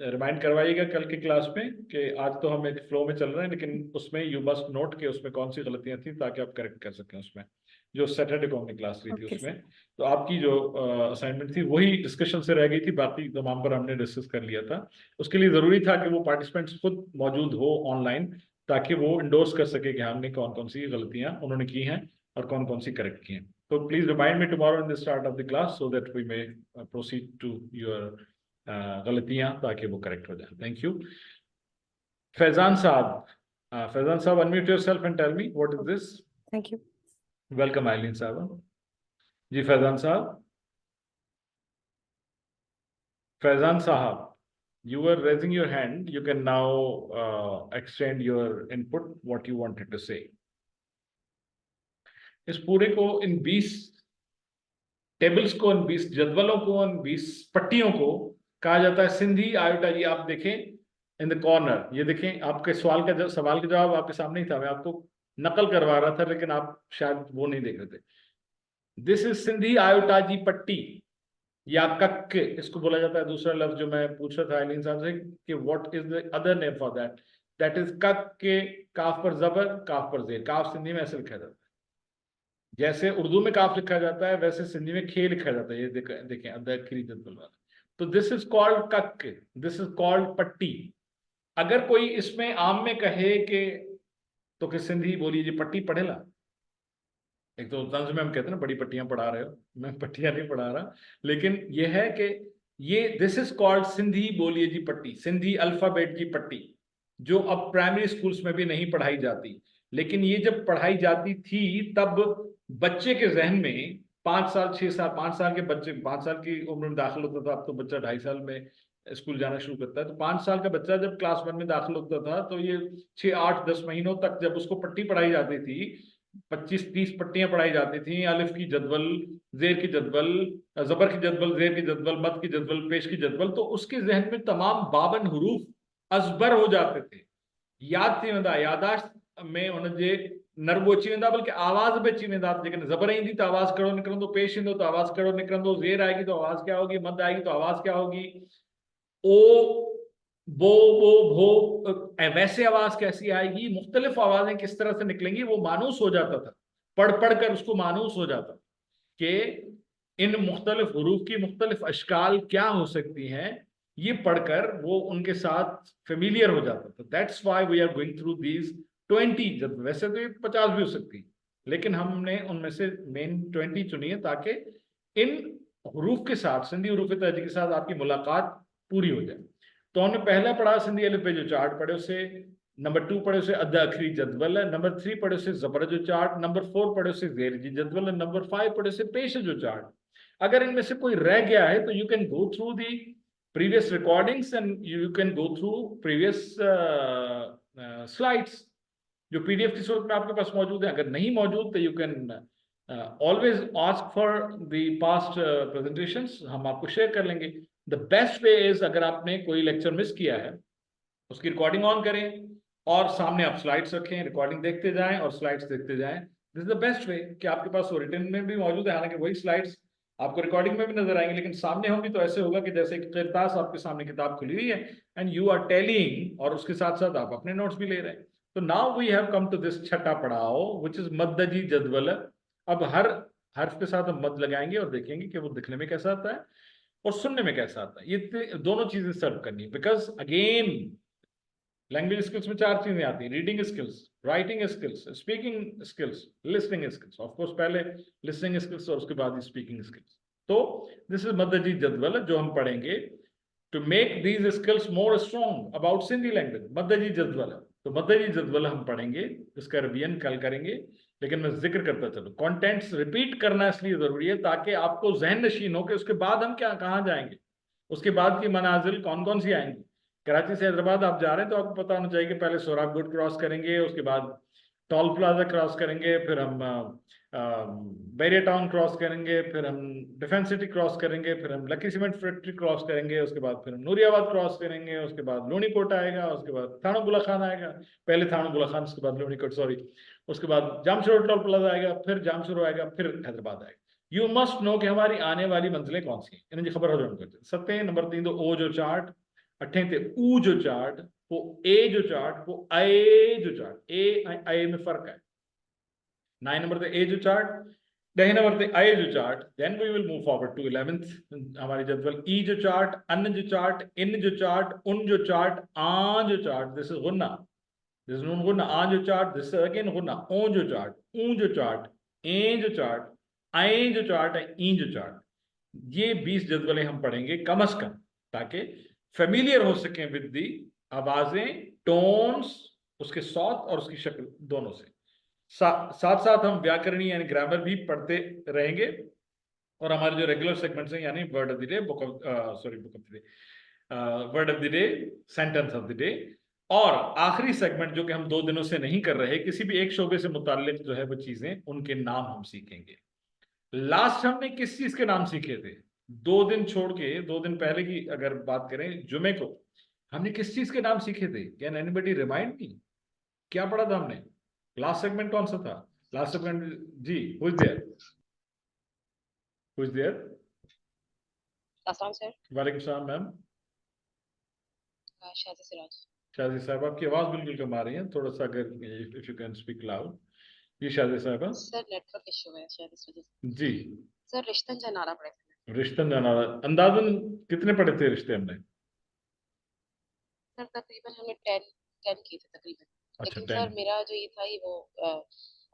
A: रिमाइंड करवाइएगा कल की क्लास में कि आज तो हम एक फ्लो में चल रहे हैं, लेकिन उसमें यू मस्ट नोट कि उसमें कौन सी गलतियां थी ताकि आप करेक्ट कर सकें उसमें, जो सैटरडे को हमने क्लास ली थी
H: ओके
A: उसमें।
H: सर।
A: तो आपकी जो असाइनमेंट थी वही डिस्कशन से रह गई थी, बाकी तमाम पर हमने डिस्कस कर लिया था। उसके लिए ज़रूरी था कि वो पार्टिसिपेंट्स खुद मौजूद हो ऑनलाइन, ताकि वो इंडोर्स कर सके कि हमने कौन कौन सी गलतियां उन्होंने की हैं और कौन कौन सी करेक्ट की हैं। तो please remind me tomorrow in the start of the class so that we may proceed to your गलतियां, ताकि वो करेक्ट हो जाए। Thank you. फैजान साहब unmute yourself and tell me what is this.
H: Thank you.
A: Welcome Aileen साहब। जी फैजान साहब, you were raising your hand, you can now extend your input what you wanted to say। इस पूरे को, इन 20 टेबल्स को, इन 20 जदवलों को, इन 20 पट्टियों को कहा जाता है सिंधी आयोटा जी। आप देखें इन द कॉर्नर, ये देखें, आपके सवाल का जवाब आपके सामने ही था, मैं आपको नकल करवा रहा था लेकिन आप शायद वो नहीं देख रहे थे। दिस इज सिंधी आयोटा जी पट्टी या कक, इसको बोला जाता है। दूसरा लफ्ज जो मैं पूछ रहा था आइलीन साहब से कि what is the other name for that, that is कक के काफ पर जबर, काफ पर जेर। काफ सिंधी में ऐसे लिखा जाता है, जैसे उर्दू में काफ लिखा जाता है वैसे सिंधी में खे लिखा जाता है। ये देखें आखिरी जदवल वाला। तो दिस इज कॉल्ड कक, दिस इज कॉल्ड पट्टी। अगर कोई इसमें आम में कहे कि तो कि सिंधी बोलिए जी पट्टी पढ़ेला, एक तो तंज में हम कहते हैं ना बड़ी पट्टियां पढ़ा रहे हो, मैं पट्टियां नहीं पढ़ा रहा, लेकिन ये है कि ये दिस इज कॉल्ड सिंधी बोलिए जी पट्टी, सिंधी अल्फाबेट की पट्टी, जो अब प्राइमरी स्कूल्स में भी नहीं पढ़ाई जाती। लेकिन ये जब पढ़ाई जाती थी तब बच्चे के जहन में 5 साल 6 साल 5 साल के बच्चे 5 साल की उम्र में दाखिल होता था, अब तो बच्चा 2.5 साल में स्कूल जाना शुरू करता है। तो 5 साल का बच्चा जब क्लास 1 में दाखिल होता था तो ये 6 8 10 महीनों तक जब उसको पट्टी पढ़ाई जाती थी, 25 30 पट्टियां पढ़ाई जाती थी, अलिफ की जदवल, जेर की जदवल, जबर की जदवल, जेर की जदवल, मद की जदवल, पेश की जदवल, तो उसके जहन में तमाम 52 हरूफ अजबर हो जाते थे, याद थी वेंदा, यादाश्त में उनजे नरबो अची वेंदा, बल्कि आवाज भी अची वेंदा। जेकॾहिं ज़बर ईंदी तो आवाज कड़ो निकिरंदो, पेश ईंदो तो आवाज कड़ो निकिरंदो, ज़ेर आएगी तो आवाज क्या होगी, मद आएगी तो आवाज क्या होगी, ओ बो भो वैसे आवाज कैसी आएगी, मुख्तलिफ आवाजें किस तरह से निकलेंगी, वो मानूस हो जाता था, पढ़ पढ़ कर उसको मानूस हो जाता कि इन मुख्तलिफ हरूफ की मुख्तलिफ अशकाल क्या हो सकती हैं, ये पढ़कर वो उनके साथ फेमिलियर हो जाता था। That's why we are going through these 20, जब वैसे तो ये 50 भी हो सकती, लेकिन हमने उनमें से मेन 20 चुनी है ताकि इन हरूफ के साथ, सिंधी हरूफ तहजी के साथ आपकी मुलाकात पूरी हो जाए। तो हमने पहला पढ़ा सिंधी अलिफ बे जो चार्ट पढ़े उसे, नंबर 2 पढ़े उसे अद अखरी जदवल, नंबर 3 पढ़े उसे जबर जो चार्ट, नंबर 4 पढ़े उसे जेर जी जदवल, नंबर 5 पढ़े उसे पेश जो चार्ट। अगर इनमें से कोई रह गया है तो you can go through the previous recordings and you can go through previous slides जो पीडीएफ की सूरत में आपके पास मौजूद है। अगर नहीं मौजूद तो you can always ask for the past presentations, हम आपको शेयर कर लेंगे। द बेस्ट वे इज, अगर आपने कोई लेक्चर मिस किया है उसकी रिकॉर्डिंग ऑन करें और सामने आप स्लाइड्स रखें, रिकॉर्डिंग देखते जाएं और स्लाइड्स देखते जाएं। This is the best way कि आपके पास वो रिटन में भी मौजूद है, हालांकि वही स्लाइड्स आपको रिकॉर्डिंग में भी नजर आएंगे, लेकिन सामने होंगी तो ऐसे होगा कि जैसे एक किरतास आपके सामने किताब खुली हुई है एंड यू आर टेलिंग, और उसके साथ साथ आप अपने नोट्स भी ले रहे हैं। तो now we have come to this छठा पड़ाव व्हिच इज मद्दजी जदवल। अब हर हर्फ के साथ हम मद लगाएंगे और देखेंगे कि वो दिखने में कैसा आता है और सुनने में कैसा आता है। ये दोनों चीजें सर्व करनी है, बिकॉज अगेन लैंग्वेज स्किल्स में 4 चीजें आती हैं, reading skills, writing skills, speaking skills, listening skills. Of course पहले लिसनिंग स्किल्स और उसके बाद ही स्पीकिंग स्किल्स। तो दिस इज मद्दजी जदवल जो हम पढ़ेंगे to make these skills more strong about Sindhi language. मद्दजी जदवल, तो मद्दजी जदवल हम पढ़ेंगे, इसका रिवीजन कल करेंगे, लेकिन मैं जिक्र करता चलो। कंटेंट्स रिपीट करना इसलिए जरूरी है ताकि आपको जहन नशीन हो कि उसके बाद हम क्या कहाँ जाएंगे, उसके बाद की मनाजिल कौन कौन सी आएंगी। कराची से हैदराबाद आप जा रहे हैं तो आपको पता होना चाहिए कि पहले सोहराबगुड क्रॉस करेंगे, उसके बाद टॉल प्लाजा क्रॉस करेंगे, फिर हम बैरिया टाउन क्रॉस करेंगे, फिर हम डिफेंस सिटी क्रॉस करेंगे, फिर हम लकी सीमेंट फैक्ट्री क्रॉस करेंगे, उसके बाद फिर हम नूरियाबाद क्रॉस करेंगे, उसके बाद लोनीकोट आएगा, उसके बाद थाना बुला खान आएगा, पहले थाना बुला खान उसके बाद लोनीकोट, सॉरी, उसके बाद जामशोर टोल प्लाजा आएगा, फिर जामशोर आएगा, फिर हैदराबाद आएगा। यू मस्ट नो कि हमारी आने वाली मंजिलें कौन सी हैं, इन्हें खबर हो जानी चाहिए। 7 नंबर 3 तो ओ जो चार्ट, 8 ते ऊ जो चार्ट, वो ए जो चार्ट, वो ए जो चार्ट, ए में फर्क है। 9 नंबर ते ए जो चार्ट, 10 नंबर ते आई जो chart. Then we will move forward to 11th हमारी जदवल। ई जो चार्ट, अन जो चार्ट, इन जो चार्ट, उन जो चार्ट, आ जो चार्ट, दिस इज गुन्ना, दिस इज नून गुन्ना, आ जो चार्ट, दिस इज अगेन गुन्ना, ओ जो चार्ट, ऊ जो चार्ट, ए जो चार्ट, आई जो चार्ट है, ई जो चार्ट। ये 20 जदवलें हम पढ़ेंगे कम से कम, ताकि फेमिलियर हो सकें विद दी आवाजें, टोन्स, उसके सौत और उसकी शक्ल दोनों से। साथ साथ हम व्याकरणी यानी ग्रामर भी पढ़ते रहेंगे, और हमारे जो रेगुलर सेगमेंट्स हैं यानी word of the day, book of the day, word of the day, sentence of the day, और आखिरी सेगमेंट जो कि हम 2 दिनों से नहीं कर रहे, किसी भी एक शोबे से मुताल्लिक जो है वो चीजें, उनके नाम हम सीखेंगे। लास्ट हमने किस चीज के नाम सीखे थे? 2 दिन छोड़ के, 2 दिन पहले की अगर बात करें, जुमे को हमने किस चीज के नाम सीखे थे? कैन एनीबॉडी रिमाइंड मी, क्या पढ़ा था हमने? लास्ट सेगमेंट कौन सा था? लास्ट सेगमेंट जी, who is there? Who is there?
I: अस्सलाम सर।
A: वालेकुम सलाम मैम।
I: शादी सिराज।
A: शादी साहब, आपकी आवाज बिल्कुल कम आ रही है, थोड़ा सा अगर if you can speak loud. जी शादी साहब।
I: सर नेटवर्क इशू है शायद इस वजह से।
A: जी
I: सर रिश्तन जनारा पढ़े थे।
A: रिश्तन जनारा, अंदाजन कितने पढ़े थे रिश्ते हमने?
I: सर तकरीबन हमने 10 किए थे तकरीबन।
A: अच्छा,
I: लेकिन
A: 10।
I: सर मेरा जो ये था वो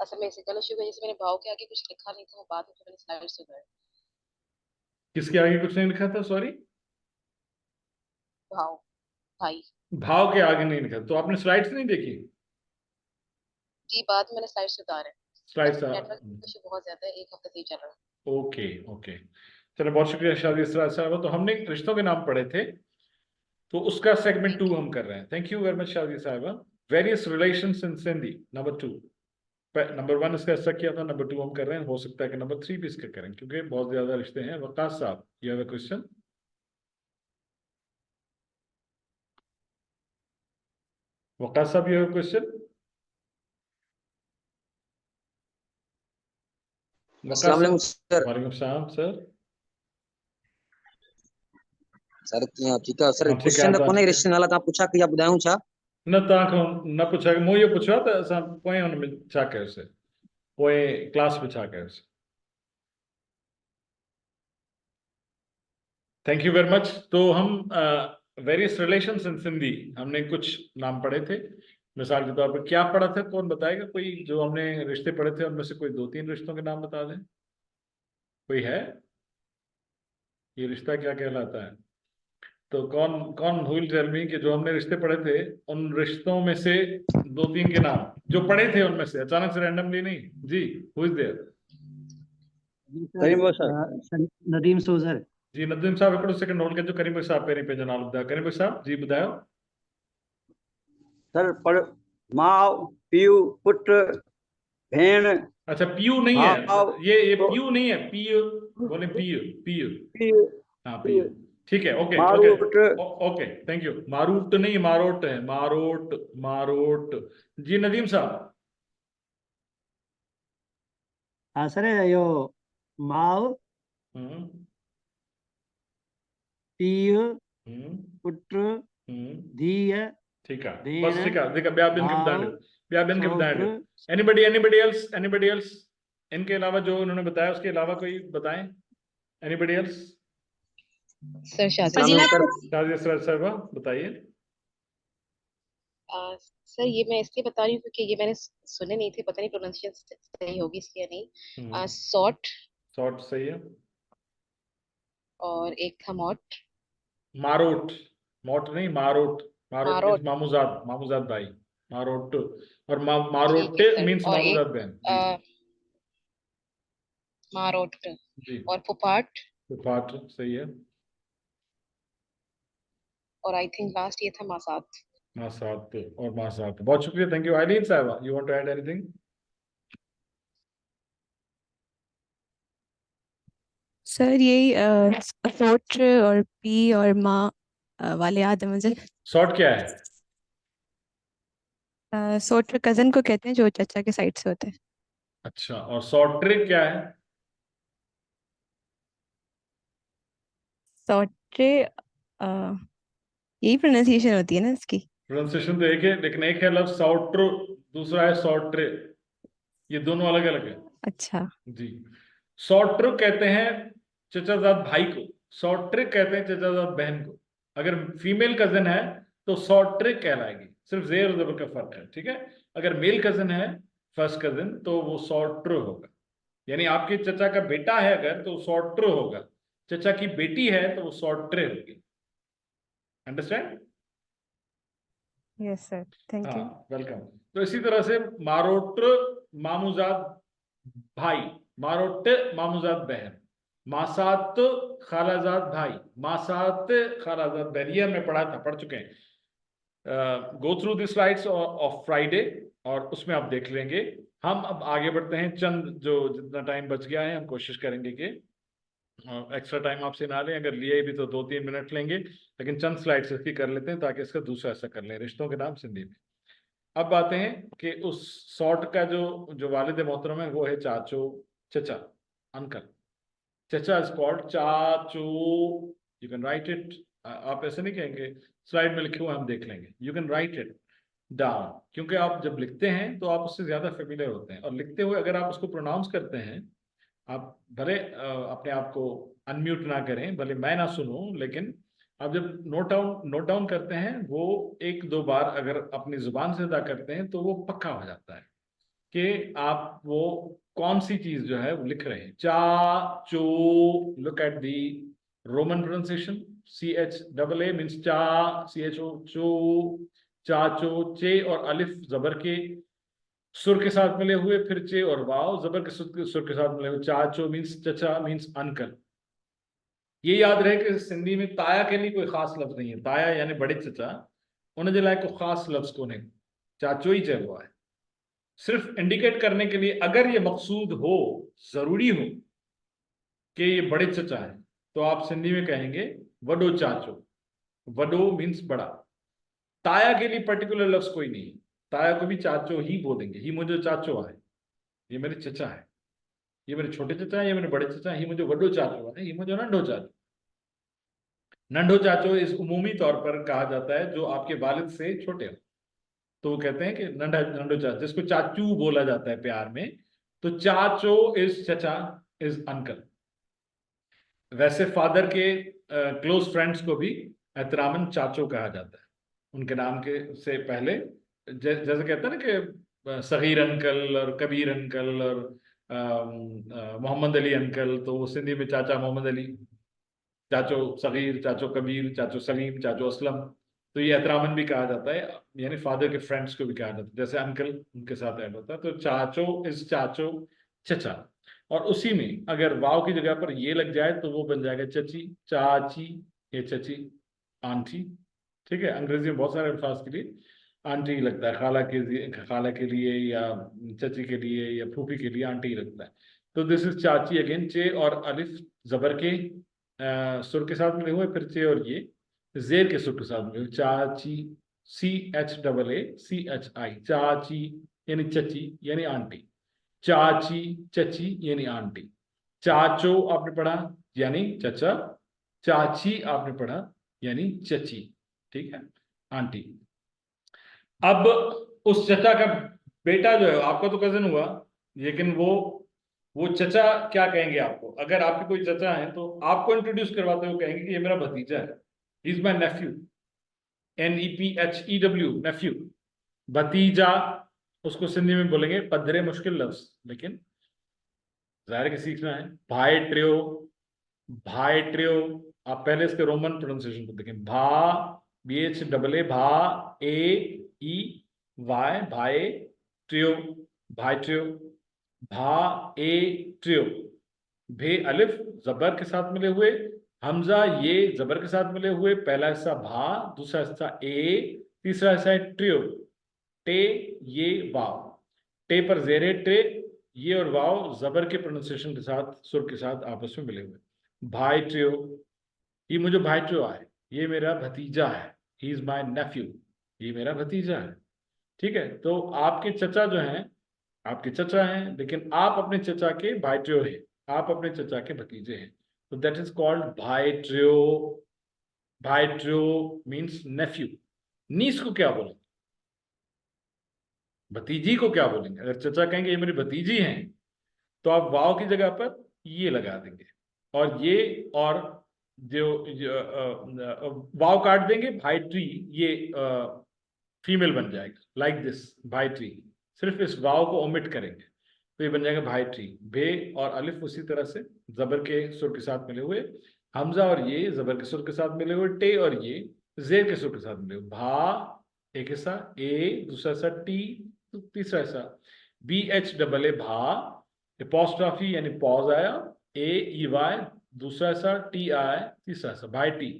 I: असल में सिग्नल इशू की वजह से मैंने भाव के आगे कुछ लिखा नहीं था, वो बाद में फिर मैंने स्लाइड सुधारा।
A: किसके आगे कुछ नहीं लिखा था, सॉरी?
I: भाव, भाई।
A: भाव के आगे नहीं लिखा, तो आपने स्लाइड्स नहीं देखी?
I: जी, बाद में मैंने स्लाइड सुधारे।
A: स्लाइड्स
I: नेटवर्क इशू बहुत ज्यादा है, 1 हफ्ते से ही चल रहा है।
A: ओके ओके, चलो बहुत शुक्रिया शादी साहब। तो हमने रिश्तों के नाम पढ़े थे, तो उसका सेगमेंट 2 हम कर रहे हैं। थैंक यू वेरी मच शादी साहबा। Various relations in Sindhi, number 2। Number 1 इसका ऐसा किया था, नंबर 2 हम कर रहे हैं। हो सकता है कि नंबर 3 भी इसका करें, क्योंकि बहुत ज्यादा रिश्ते हैं। वकास साहब, you have a question? Waqas साहब, यू हैव अ क्वेश्चन?
F: अस्सलाम वालेकुम सर।
A: वालेकुम सलाम सर।
F: सर ठीक है सर,
A: हाँ ठीक है,
F: क्वेश्चन
A: आप
F: कोने रिश्ते नाला ता पूछा कि या बुधायूं छा?
A: न तव्हांखां न पुछा, मूं इहो पुछियो आहे त असां पोएं हुन में छा कयोसीं, पोएं क्लास में छा कयोसीं। Thank you very much. तो हम वेरियस रिलेशंस इन सिंधी, हमने कुछ नाम पढ़े थे। मिसाल के तौर पर क्या पढ़ा था, कौन बताएगा? कोई जो हमने रिश्ते पढ़े थे उनमें से कोई 2-3 रिश्तों के नाम बता दें। कोई है? ये रिश्ता क्या कहलाता है? तो कौन कौन विल टेल मी कि जो हमने रिश्ते पढ़े थे उन रिश्तों में से 2-3 के नाम जो पढ़े थे उनमें से, अचानक से रैंडमली नहीं। जी, हु इज देयर?
E: करीम भाई सर।
D: नदीम सोजर।
A: जी नदीम साहब, हिकिड़ो सेकंड होल्ड कजो। करीम भाई साहब पहिरीं पंहिंजो नालो ॿुधायो। करीम भाई साहब जी ॿुधायो।
E: सर पढ़, माउ, पीउ, पुट, भेण,
A: अच्छा, पीयू नहीं है,
E: भाव,
A: ये
E: तो
A: पीयू नहीं है, पीयू बोले, पीयू पीयू।
E: पीउ,
A: हाँ पीयू, ठीक है। ओके ओके
E: मारूट,
A: ओके, थैंक यू। मारूट नहीं, मारोट है, मारोट मारोट। जी नदीम साहब।
D: हाँ सर, यो माव,
A: हम्म
D: पीउ,
A: हम्म
D: पुट,
A: हम्म,
D: धीअ,
A: ठीक है,
D: भेण,
A: बस ठीक है। देखा, ॿिया ॿियनि खे ॿुधाइण
D: भाउ,
A: ॾियो, ॿिया ॿियनि खे ॿुधाइण
D: सौट।
A: ॾियो। एनीबडी एल्स इनके अलावा, जो उन्होंने बताया उसके अलावा कोई बताएं। Anybody else?
I: सर शादी
F: अस्सलाम वालेकुम सर।
A: शादी असरार साहबा बताइए।
I: सर ये मैं इसलिए बता रही हूँ क्योंकि ये मैंने सुने नहीं थे, पता नहीं प्रोनाउंसिएशन सही होगी इसकी या नहीं। सॉट
A: शॉर्ट सही है।
I: और एक था मॉट।
A: मारोट, मोट नहीं, मारोट। मारोट मीन्स
I: मारोट,
A: मामूजाद, मामूजाद भाई। मारोट। और
I: ठीक
A: मारोट
I: है सर।
A: मीन्स
I: और
A: मामूजाद
I: एक
A: बहन। जी
I: मारोट
A: जी।
I: और फुफाट,
A: तो पाठ सही है।
I: और आई थिंक लास्ट ये था मासात।
A: मासात और मासात। बहुत शुक्रिया, थैंक यू। आइलीन साहबा, you want to add anything?
H: Sir यही सोच और पी और माँ वाले याद है मुझे।
A: शॉर्ट क्या है?
H: सोच कजन को कहते हैं जो चाचा के साइड से होते हैं।
A: अच्छा, और शॉर्ट ट्रिक क्या है?
H: सौट्रे यही प्रोनाउंसिएशन होती है ना इसकी?
A: प्रोनाउंसिएशन तो एक है, लेकिन एक है लफ्ज सॉर्ट्र, दूसरा है शॉर्ट्रे। ये दोनों अलग अलग है।
H: अच्छा।
A: जी, सॉर्ट्र कहते हैं चचाजाद भाई को, सॉर्ट्रिक कहते हैं चचाजाद बहन को। अगर फीमेल कजन है तो सॉर्ट्रिक कहलाएगी, सिर्फ जेर और जबर का फर्क है, ठीक है। अगर मेल कजन है, फर्स्ट कजन, तो वो सॉर्ट्र होगा। यानी आपके चचा का बेटा है अगर, तो सॉर्ट्र होगा। चचा की बेटी है तो वो सॉर्ट्रे होगी। Understand?
H: Yes sir, thank you.
A: हाँ, वेलकम। तो इसी तरह से मारोट मामूजाद भाई, मारोट मामूजाद बहन, मासात खालाजाद भाई, मासात खालाजाद बहन। ये हमने पढ़ा था, पढ़ चुके हैं। Go through the slides of Friday, और उसमें आप देख लेंगे। हम अब आगे बढ़ते हैं। चंद जो जितना टाइम बच गया है, हम कोशिश करेंगे कि एक्स्ट्रा टाइम आपसे ना लें। अगर लिए भी तो 2-3 मिनट लेंगे, लेकिन चंद स्लाइड्स इसकी कर लेते हैं ताकि इसका दूसरा ऐसा कर लें, रिश्तों के नाम सिंधी में। अब आते हैं कि उस सॉर्ट का जो जो वालिद मोहतरम है वो है चाचो, चचा, अंकल। चचा इज कॉल्ड चाचू। You can write it. आप ऐसे नहीं कहेंगे, स्लाइड में लिखे हुए हम देख लेंगे। You can write it down, क्योंकि आप जब लिखते हैं तो आप उससे ज्यादा फेमिलियर होते हैं, और लिखते हुए अगर आप उसको प्रोनाउंस करते हैं, आप भले अपने आप को अनम्यूट ना करें, भले मैं ना सुनूं, लेकिन आप जब नोट डाउन करते हैं, वो 1-2 बार अगर अपनी जुबान से अदा करते हैं तो वो पक्का हो जाता है। कि आप वो कौन सी चीज जो है वो लिख रहे हैं। चा चो, look at the Roman pronunciation, CHAA means चा, CHO चो, चाचो, चे और अलिफ जबर के सुर के साथ मिले हुए, फिर चे और वाव जबर के सुर के साथ मिले हुए। चाचो मीन्स चचा, मीन्स अंकल। ये याद रहे कि सिंधी में ताया के लिए कोई खास लफ्ज नहीं है। ताया यानी बड़े चचा, उन्हें लायक को खास लफ्ज को नहीं, चाचो ही चलो है। सिर्फ इंडिकेट करने के लिए, अगर ये मकसूद हो, जरूरी हो कि ये बड़े चचा है, तो आप सिंधी में कहेंगे वडो चाचो। वडो मीन्स बड़ा। ताया के लिए पर्टिकुलर लफ्ज कोई नहीं है, ताया को भी चाचो ही बोलेंगे। ही मुझे चाचो है, ये मेरे चचा है, ये मेरे छोटे चचा है, ये मेरे बड़े चचा है। ही मुझे वडो चाचो है, ये मुझे नंढो चाचो। नंढो चाचो इस उमूमी तौर पर कहा जाता है जो आपके वालिद से छोटे हो, तो वो कहते हैं कि नंढो चाचो, जिसको चाचू बोला जाता है प्यार में। तो चाचो इज चचा, इज अंकल। वैसे फादर के क्लोज फ्रेंड्स को भी एहतरामन चाचो कहा जाता है, उनके नाम के से पहले। जैसे कहते हैं ना कि सगीर अंकल और कबीर अंकल और मोहम्मद अली अंकल, तो वो सिंधी में चाचा मोहम्मद अली, चाचो सगीर, चाचो कबीर, चाचो सलीम, चाचो असलम। तो ये एहतरामन भी कहा जाता है, यानी फादर के फ्रेंड्स को भी कहा जाता है, जैसे अंकल उनके साथ ऐड होता है। तो चाचो इज चाचो, चचा। और उसी में अगर वाव की जगह पर ये लग जाए तो वो बन जाएगा चची, चाची, ये चची, आंटी। ठीक है, अंग्रेजी में बहुत सारे अल्फाज के लिए आंटी लगता है, खाला के लिए या चची के लिए या फूफी के लिए आंटी लगता है। तो दिस इज चाची अगेन। चे और अलिफ जबर के सुर के साथ मिले हुए, फिर चे और ये जेर के सुर के साथ मिले हुए। चाची, CHAACHI, चाची यानी चची यानी आंटी। चाची, चची यानी आंटी। चाचो आपने पढ़ा यानी चचा, चाची आपने पढ़ा यानी चची। ठीक है, आंटी। अब उस चचा का बेटा जो है, आपका तो कजन हुआ, लेकिन वो चचा क्या कहेंगे आपको? अगर आपके कोई चचा हैं तो आपको इंट्रोड्यूस करवाते हुए कहेंगे कि ये मेरा भतीजा है, he is my nephew, NEPHEW, nephew. भतीजा उसको सिंधी में बोलेंगे पधरे, मुश्किल लफ्ज, लेकिन जाहिर है कि सीखना है। भाई ट्रियो, भाई ट्रियो, आप पहले इसके रोमन प्रोनाउंसिएशन को देखें। भा, BHAA, भा, AEY, भाई ट्रियो, भाई ट्रियो। भा ए ट्रियो, भे अलिफ जबर के साथ मिले हुए, हमजा ये जबर के साथ मिले हुए। पहला हिस्सा भा, दूसरा हिस्सा ए, तीसरा हिस्सा है ट्रियो, टे ये वाव। टे पर जेरे टे, ये और वाव जबर के प्रोनाउंसिएशन के साथ, सुर के साथ आपस में मिले हुए। भाई ट्रियो, ये मुझे भाई ट्रियो है, ये मेरा भतीजा है, ही इज माई नेफ्यू, ये मेरा भतीजा है। ठीक है, तो आपके चचा जो हैं, आपके चचा हैं, लेकिन आप अपने चचा के भाई ट्रियो हैं, आप अपने चचा के भतीजे हैं। तो दैट इज कॉल्ड भाई ट्रियो। भाई ट्रियो मीन्स नेफ्यू। नीस को क्या बोलेंगे? भतीजी को क्या बोलेंगे? अगर चचा कहेंगे ये मेरी भतीजी हैं, तो आप वाव की जगह पर ये लगा देंगे, और ये और वाव काट देंगे, भाई ट्री ये फीमेल बन जाएगा, लाइक दिस, भाई ट्री। सिर्फ इस वाव को ओमिट करेंगे तो ये बन जाएगा भाई ट्री। भे और अलिफ उसी तरह से जबर के सुर के साथ मिले हुए, हमजा और ये जबर के सुर के साथ मिले हुए, टे और ये जेर के सुर के साथ मिले हुए। भा एक हिस्सा, ए दूसरा हिस्सा, टी तीसरा हिस्सा, BHAA भा, एपोस्ट्रॉफी यानी पॉज आया, AEY दूसरा हिस्सा, TI तीसरा हिस्सा, भाई टी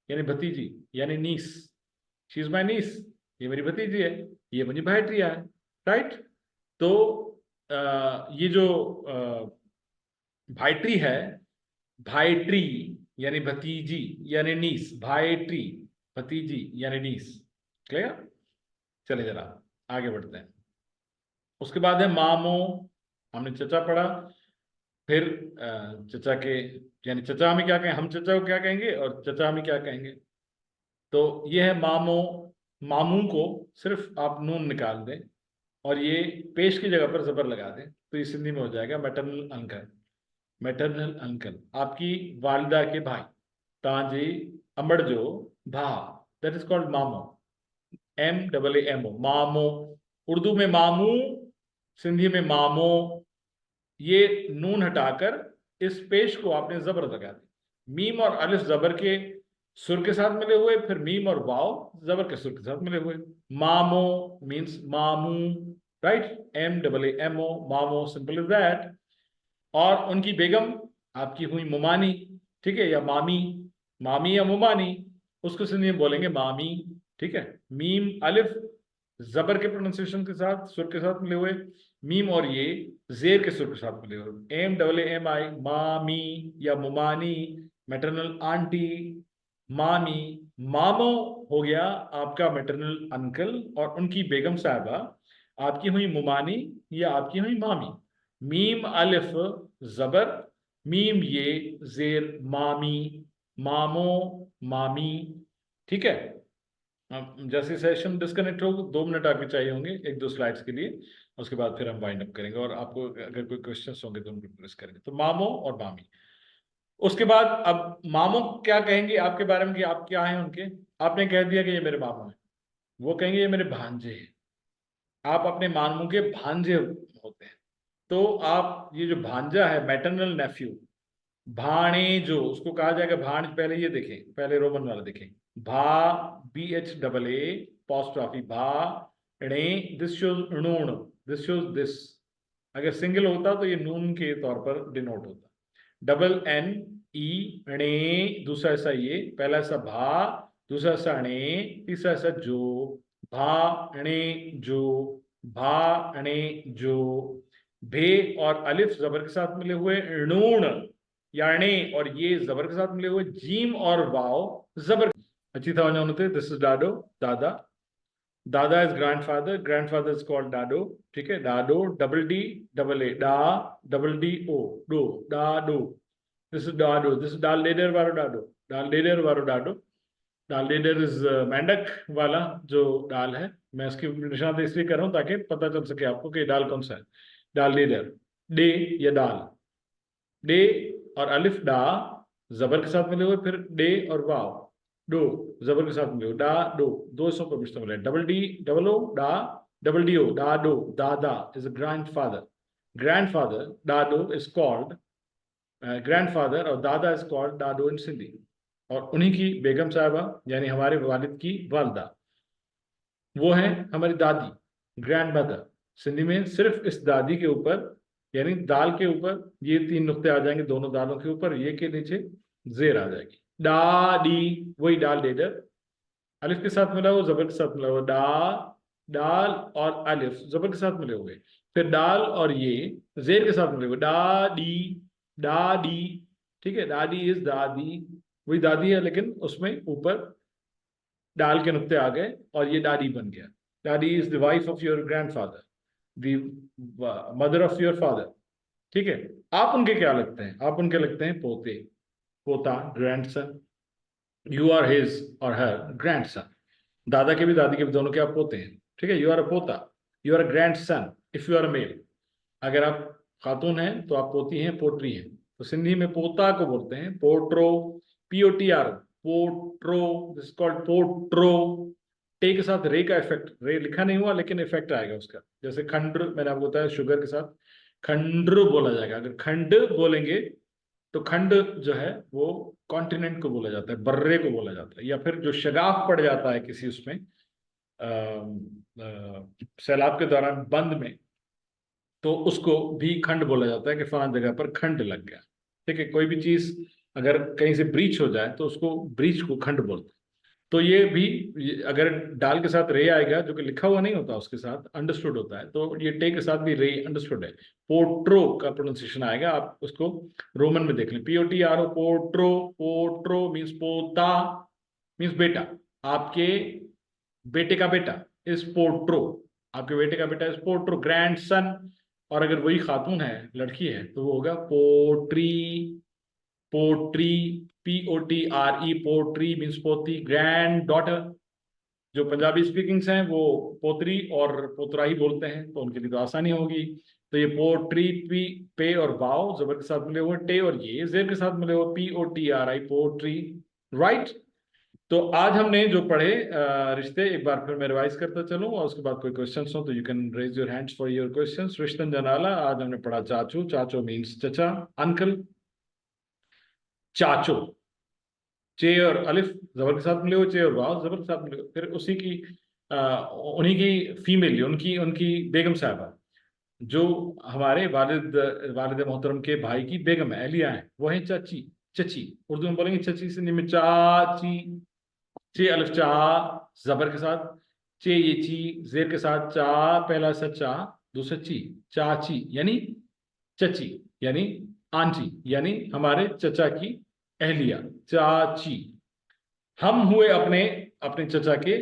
A: यानी भतीजी यानी नीस। शी इज माई नीस, ये मेरी भतीजी है, ये मुझे भाई ट्री है। राइट, तो ये जो भाई ट्री है, भाई ट्री यानी भतीजी यानी नीस, भाई ट्री भतीजी यानी नीस। क्लियर? चलिए जरा आगे बढ़ते हैं। उसके बाद है मामो, हमने चचा पढ़ा। फिर चचा के यानी चचा हमें क्या कहें, हम चचा को क्या कहेंगे और चचा हमें क्या कहेंगे? तो ये है मामो। मामू को सिर्फ आप नून निकाल दें और ये पेश की जगह पर जबर लगा दें, तो ये सिंधी में हो जाएगा मैटरनल अंकल। मैटरनल अंकल, आपकी वालिदा के भाई, तांजी अमड़ जो भा, that is called momo, MAAMO, मामो। उर्दू में मामू सिंधी में मामो, ये नून हटाकर इस पेश को आपने जबर लगा दी। मीम और अलिफ जबर के सुर के साथ मिले हुए, फिर मीम और वाव जबर के सुर के साथ मिले हुए। मामो मीन्स मामू, राइट, MAAMO, मामो, सिंपल इज दैट। और उनकी बेगम आपकी हुई मुमानी, ठीक है, या मामी, मामी या मुमानी, उसको सिंधी में बोलेंगे मामी, ठीक है। मीम अलिफ जबर के प्रोनाउंसिएशन के साथ, सुर के साथ मिले हुए, मीम और ये जेर के सुर के साथ मिले हुए। MAAMI, मामी या मुमानी, मैटरनल आंटी, मामी। मामो हो गया आपका मैटरनल अंकल, और उनकी बेगम साहबा आपकी हुई मुमानी या आपकी हुई मामी। मीम अलिफ जबर, मीम ये जेर, मामी, मामो, मामी, ठीक है। जैसे सेशन डिस्कनेक्ट हो 2 मिनट आपके चाहिए होंगे 1-2 स्लाइड्स के लिए, उसके बाद फिर हम वाइंड अप करेंगे, और आपको अगर कोई क्वेश्चंस होंगे तो उनको प्रेस करेंगे। तो मामो और मामी। उसके बाद अब मामो क्या कहेंगे आपके बारे में कि आप क्या हैं उनके। आपने कह दिया कि ये मेरे मामू हैं, वो कहेंगे ये मेरे भांजे हैं। आप अपने मामू के भांजे होते हैं, तो आप ये जो भांजा है, मैटरनल नेफ्यू, भाणेजो, उसको कहा जाएगा भांज। पहले ये देखें, पहले रोमन वाला देखें, भा, BHAA पॉस्ट्रॉफी, भा णे, दिस शोज णूण, दिस शोज दिस। अगर सिंगल होता तो ये नून के तौर पर डिनोट होता। NE, णे, दूसरा ऐसा ये, पहला ऐसा भा, दूसरा ऐसा णे, तीसरा ऐसा जो, भा णे जो, भा णे जो। भे और अलिफ जबर के साथ मिले हुए, णूण याणे और ये जबर के साथ मिले हुए, जीम और वाव जबर। अच्छी तरह होते। दिस इज डाडो, दादा। दादा is grandfather, grandfather is called डाडो, ठीक है। डाडो, DDA, डा, DDO, डो, डाडो। दिस इज डाडो, दिस इज डाल लेडर वारो डाडो, डाल लेडर वारो डाडो। डाल लेडर इज मेंढक वाला जो डाल है। मैं इसकी निशान इसलिए कर रहा हूँ ताकि पता चल सके आपको कि डाल कौन सा है। डाल लेडर, डे या डाल, डे और अलिफ डा जबर के साथ मिले हुए, फिर डे और वाव, डो जबर के साथ मिले हुए, डा डो, 2 हिस्सों पर मुश्तमिल है। DDO, डा, DDO, डाडो, दादा इज अ ग्रैंडफादर। ग्रैंडफादर डाडो इज कॉल्ड ग्रैंडफादर, और दादा इज कॉल्ड डाडो इन सिंधी। और उन्हीं की बेगम साहबा यानी हमारे वालिद की वालदा, वो है हमारी दादी, ग्रैंड मदर। सिंधी में सिर्फ इस दादी के ऊपर, यानी दाल के ऊपर ये 3 नुक्ते आ जाएंगे, दोनों दालों के ऊपर, ये के नीचे जेर आ जाएगी। डाडी, वही डाल लेडर, अलिफ के साथ मिला हुआ, जबर के साथ मिला हुआ, डा, डाल और अलिफ जबर के साथ मिले हुए, फिर डाल और ये जेर के साथ मिले हुए, डाडी, डाडी, ठीक है। दादी इज दादी, वही दादी है, लेकिन उसमें ऊपर डाल के नुक्ते आ गए और ये दादी बन गया। दादी is the wife of your grandfather, the mother of your father, ठीक है। आप उनके क्या लगते हैं? आप उनके लगते हैं पोते, पोता, ग्रैंडसन। यू आर हिज और हर ग्रैंडसन। दादा के भी दादी के भी दोनों के आप पोते हैं, ठीक है। यू आर अ पोता, you are a grandson if you are a male. अगर आप खातून हैं तो आप पोती हैं, पोट्री हैं। तो सिंधी में पोता को बोलते हैं पोट्रो, POTR, पोट्रो, दिस कॉल्ड पोट्रो। टे के साथ रे का इफेक्ट, रे लिखा नहीं हुआ लेकिन इफेक्ट आएगा उसका। जैसे खंड, मैंने आपको बताया शुगर के साथ खंड बोला जाएगा। अगर खंड बोलेंगे तो खंड जो है वो कॉन्टिनेंट को बोला जाता है, बर्रे को बोला जाता है। या फिर जो शगाफ पड़ जाता है किसी उसमें सैलाब के दौरान बंद में, तो उसको भी खंड बोला जाता है कि फलां जगह पर खंड लग गया, ठीक है। कोई भी चीज अगर कहीं से ब्रीच हो जाए तो उसको ब्रीच को खंड बोलते हैं। तो ये भी अगर डाल के साथ रे आएगा, जो कि लिखा हुआ नहीं होता, उसके साथ अंडरस्टूड होता है, तो ये टे के साथ भी रे अंडरस्टूड है। पोट्रो का प्रोनाउंसिएशन आएगा, आप उसको रोमन में देख लें, POTRO, पोट्रो। पोट्रो मीन्स पोता, मीन्स बेटा। आपके बेटे का बेटा इस पोट्रो, आपके बेटे का बेटा इस पोट्रो, ग्रैंडसन। और अगर वही खातून है, लड़की है, तो वो होगा पोट्री, पोट्री, POTRE, पोट्री मीन्स पोती। ग्रैंड डॉटर, जो पंजाबी स्पीकिंग्स हैं वो पोतरी और पोतरा ही बोलते हैं, तो उनके लिए तो आसानी होगी। तो ये पोट्री, पी, पे और वाव जबर के साथ मिले हुए, टे और ये जेर के साथ मिले हुए, POTRI, पोट्री, राइट। तो आज हमने जो पढ़े रिश्ते, एक बार फिर मैं रिवाइज करता चलूं और उसके बाद कोई क्वेश्चंस हो तो you can raise your hands for your questions. रिश्तन जनाला, आज हमने पढ़ा चाचू। चाचू मीन्स चचा, अंकल। चाचो, चे और अलिफ जबर के साथ मिले हो, चे और वाव जबर के साथ मिले हो। फिर उसी की उन्हीं की फीमेल, उनकी उनकी बेगम साहबा, जो हमारे वालिद मोहतरम के भाई की बेगम है, एलिया है, वो है चाची, चची। उर्दू में बोलेंगे चची, सिंधी में चाची। चे अलिफ चा जबर के साथ, चे ये ची जेर के साथ, चा पहला सा चा, दूसरा ची, चाची यानी चची, यानी आंटी, यानी हमारे चचा की अहलिया, चाची। हम हुए अपने अपने चचा के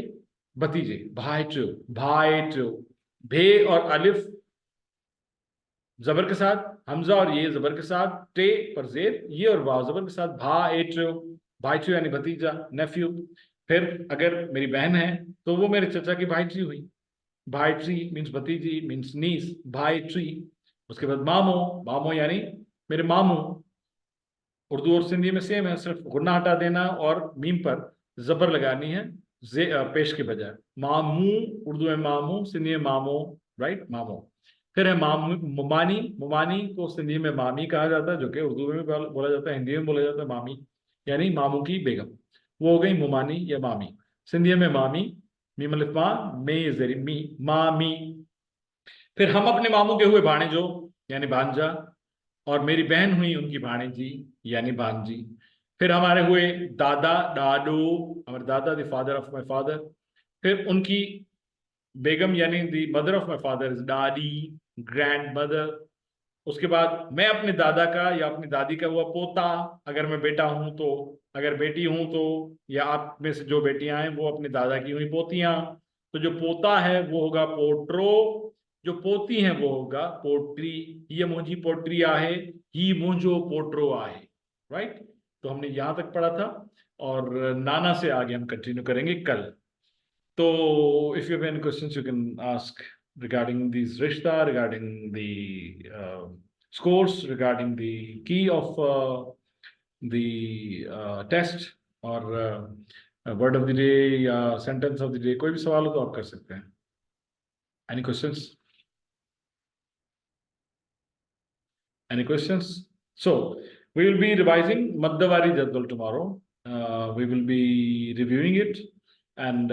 A: भतीजे, भाईचो, भाईचो। भे और अलिफ जबर के साथ, हमजा और ये जबर के साथ, टे पर जेर, ये और वाव जबर के साथ, भाईचो, भाईचो यानी भतीजा, नेफ्यू। फिर अगर मेरी बहन है तो वो मेरे चचा की भाईची हुई, भाईची मीन्स भतीजी, मीन्स नीस, भाईची। उसके बाद मामो, मामो यानी मेरे मामू। उर्दू और सिंधी में सेम है, सिर्फ गुन्ना हटा देना और मीम पर जबर लगानी है पेश के बजाय। मामू उर्दू में मामू, सिंधी में मामो, राइट, मामो। फिर है मुमानी, मुमानी को सिंधी में मामी कहा जाता है, जो कि उर्दू में भी बोला जाता है, हिंदी में बोला जाता है मामी, यानी मामू की बेगम, वो हो गई मुमानी या मामी। सिंधी में मामी, मीम अलिफ मा, मे जेरी मी, मामी। फिर हम अपने मामू के हुए भाणेजो यानी भांजा, और मेरी बहन हुई उनकी भाणेजी यानी भांजी। फिर हमारे हुए दादा, डाडो, हमारे दादा the father of my father. फिर उनकी बेगम यानी the mother of my father is daddy, grand mother. उसके बाद मैं अपने दादा का या अपनी दादी का हुआ पोता, अगर मैं बेटा हूं तो, अगर बेटी हूं तो, या आप में से जो बेटियां हैं वो अपने दादा की हुई पोतियां। तो जो पोता है वो होगा पोट्रो, जो पोती है वो होगा पोट्री। ये मुझी पोट्री आहे, ही मुझो पोट्रो आहे, राइट। तो हमने यहां तक पढ़ा था और नाना से आगे हम कंटिन्यू करेंगे कल। तो if you have any questions you can ask regarding these rishta, regarding the scores, regarding the key of the test, or word of the day या sentence of the day, कोई भी सवाल हो तो आप कर सकते हैं। Any questions? Any questions? So we will be revising Madhawari Jadwal tomorrow. We will be reviewing it and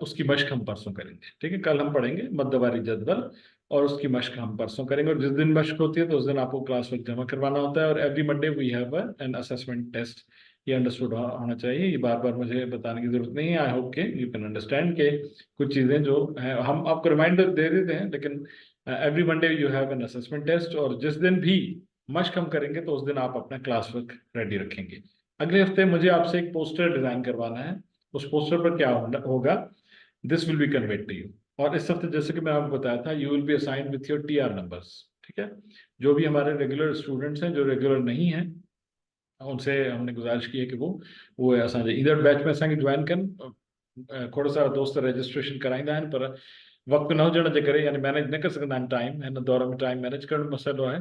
A: उसकी मश्क हम परसों करेंगे, ठीक है। कल हम पढ़ेंगे मद्दवारी जदवल और उसकी मश्क हम परसों करेंगे। और जिस दिन मश्क होती है तो उस दिन आपको क्लास वर्क जमा करवाना होता है। और every Monday we have an assessment test. ये अंडरस्टूड होना चाहिए, ये बार बार मुझे बताने की जरूरत नहीं है। आई होप के यू कैन अंडरस्टैंड के कुछ चीज़ें जो है हम आपको रिमाइंडर दे देते हैं, लेकिन every Monday you have an assessment test. और जिस दिन भी मश्क हम करेंगे तो उस दिन आप अपना क्लास वर्क रेडी रखेंगे। अगले हफ्ते मुझे आपसे एक पोस्टर डिजाइन करवाना है। उस पोस्टर पर क्या होगा, this will be conveyed to you. और इस हफ्ते जैसे कि मैं आपको बताया था, you will be assigned with your TR numbers, ठीक है। जो भी हमारे रेगुलर स्टूडेंट्स हैं, जो रेगुलर नहीं हैं, उनसे हमने गुजारिश की है कि वो असांजे ईंदड़ बैच में असांखे ज्वाइन कनि। खोड़ सारा दोस्त रजिस्ट्रेशन कराईंदा आहिनि, पर वक़्तु न हुजण जे करे, यानी मैनेज न करे सघंदा आहिनि टाइम। हिन दौर में टाइम मैनेज करण मसइलो आहे,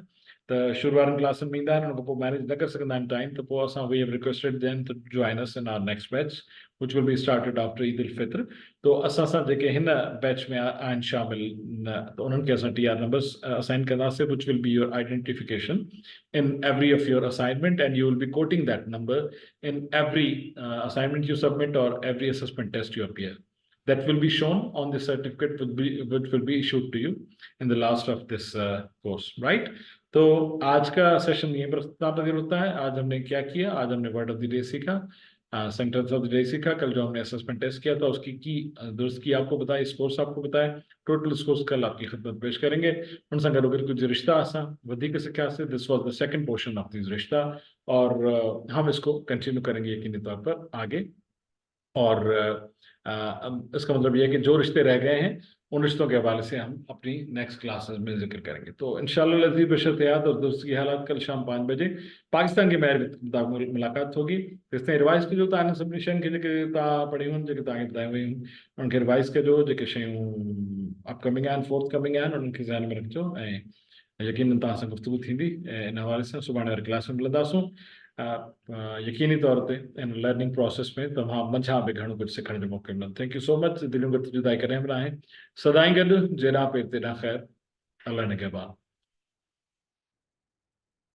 A: त शुरू वारनि क्लासनि में ईंदा आहिनि, उन खां पोइ मैनेज न करे सघंदा आहिनि टाइम। त पोइ असां we have requested them to join us in our next batch which will be started after Eid al-Fitr. तो असां सां जेके हिन बैच में आहिनि शामिल, तो उन्हनि खे असां TR numbers assign कंदासीं, which will be your identification in every of your assignment, and you will be quoting that number in every assignment you submit or every assessment test you appear. That will be shown on the certificate which will be issued to you in the last of this course, right? तो आज का session यहीं पर समाप्त होता है। आज हमने क्या किया, आज हमने वर्ड ऑफ द डे सीखा, सेंटेंस ऑफ द डे सीखा। कल जो हमने असेसमेंट टेस्ट किया था उसकी की दुरुस्त की आपको बताया, स्कोर्स आपको बताया, टोटल स्कोर्स कल आपकी खिदमत पेश करेंगे। उन सां गॾु गॾु कुछ रिश्ता असां वधीक सिखियासीं। This was the second portion of this रिश्ता, और हम इसको कंटिन्यू करेंगे यकीनी तौर पर आगे। और इसका मतलब यह है कि जो रिश्ते रह गए हैं उन रिश्तों के हवाले से हम अपनी नेक्स्ट क्लासेस में जिक्र करेंगे। तो इंशाअल्लाह लज़ीज़ बशर्त याद और दोस्त की हालात कल शाम 5 बजे पाकिस्तान के महर मुलाकात होगी। तेसिताईं रिवाइज़ कजो तव्हां सभिनी शयुनि खे जेके तव्हां पढ़ियूं आहिनि, जेके तव्हांखे ॿुधायूं वयूं, उन्हनि खे रिवाइज़ कजो। जेके शयूं अपकमिंग आहिनि, फोर्थ कमिंग आहिनि, उन्हनि खे ज़हन में रखिजो। ऐं यकीनन तव्हां सां गुफ़्तगू थींदी इन हवाले सां। सुभाणे वारी क्लास में मिलंदासूं। यकीनी तौर ते इन लर्निंग प्रोसेस में तव्हां मंझां बि घणो कुझु सिखण जो मौक़ो मिलंदो। Thank you so much. दिलियूं गॾु जुदाई करे बि आहे सदाईं गॾु जेॾां पे तेॾां ख़ैर। अल्लाह निगहबान।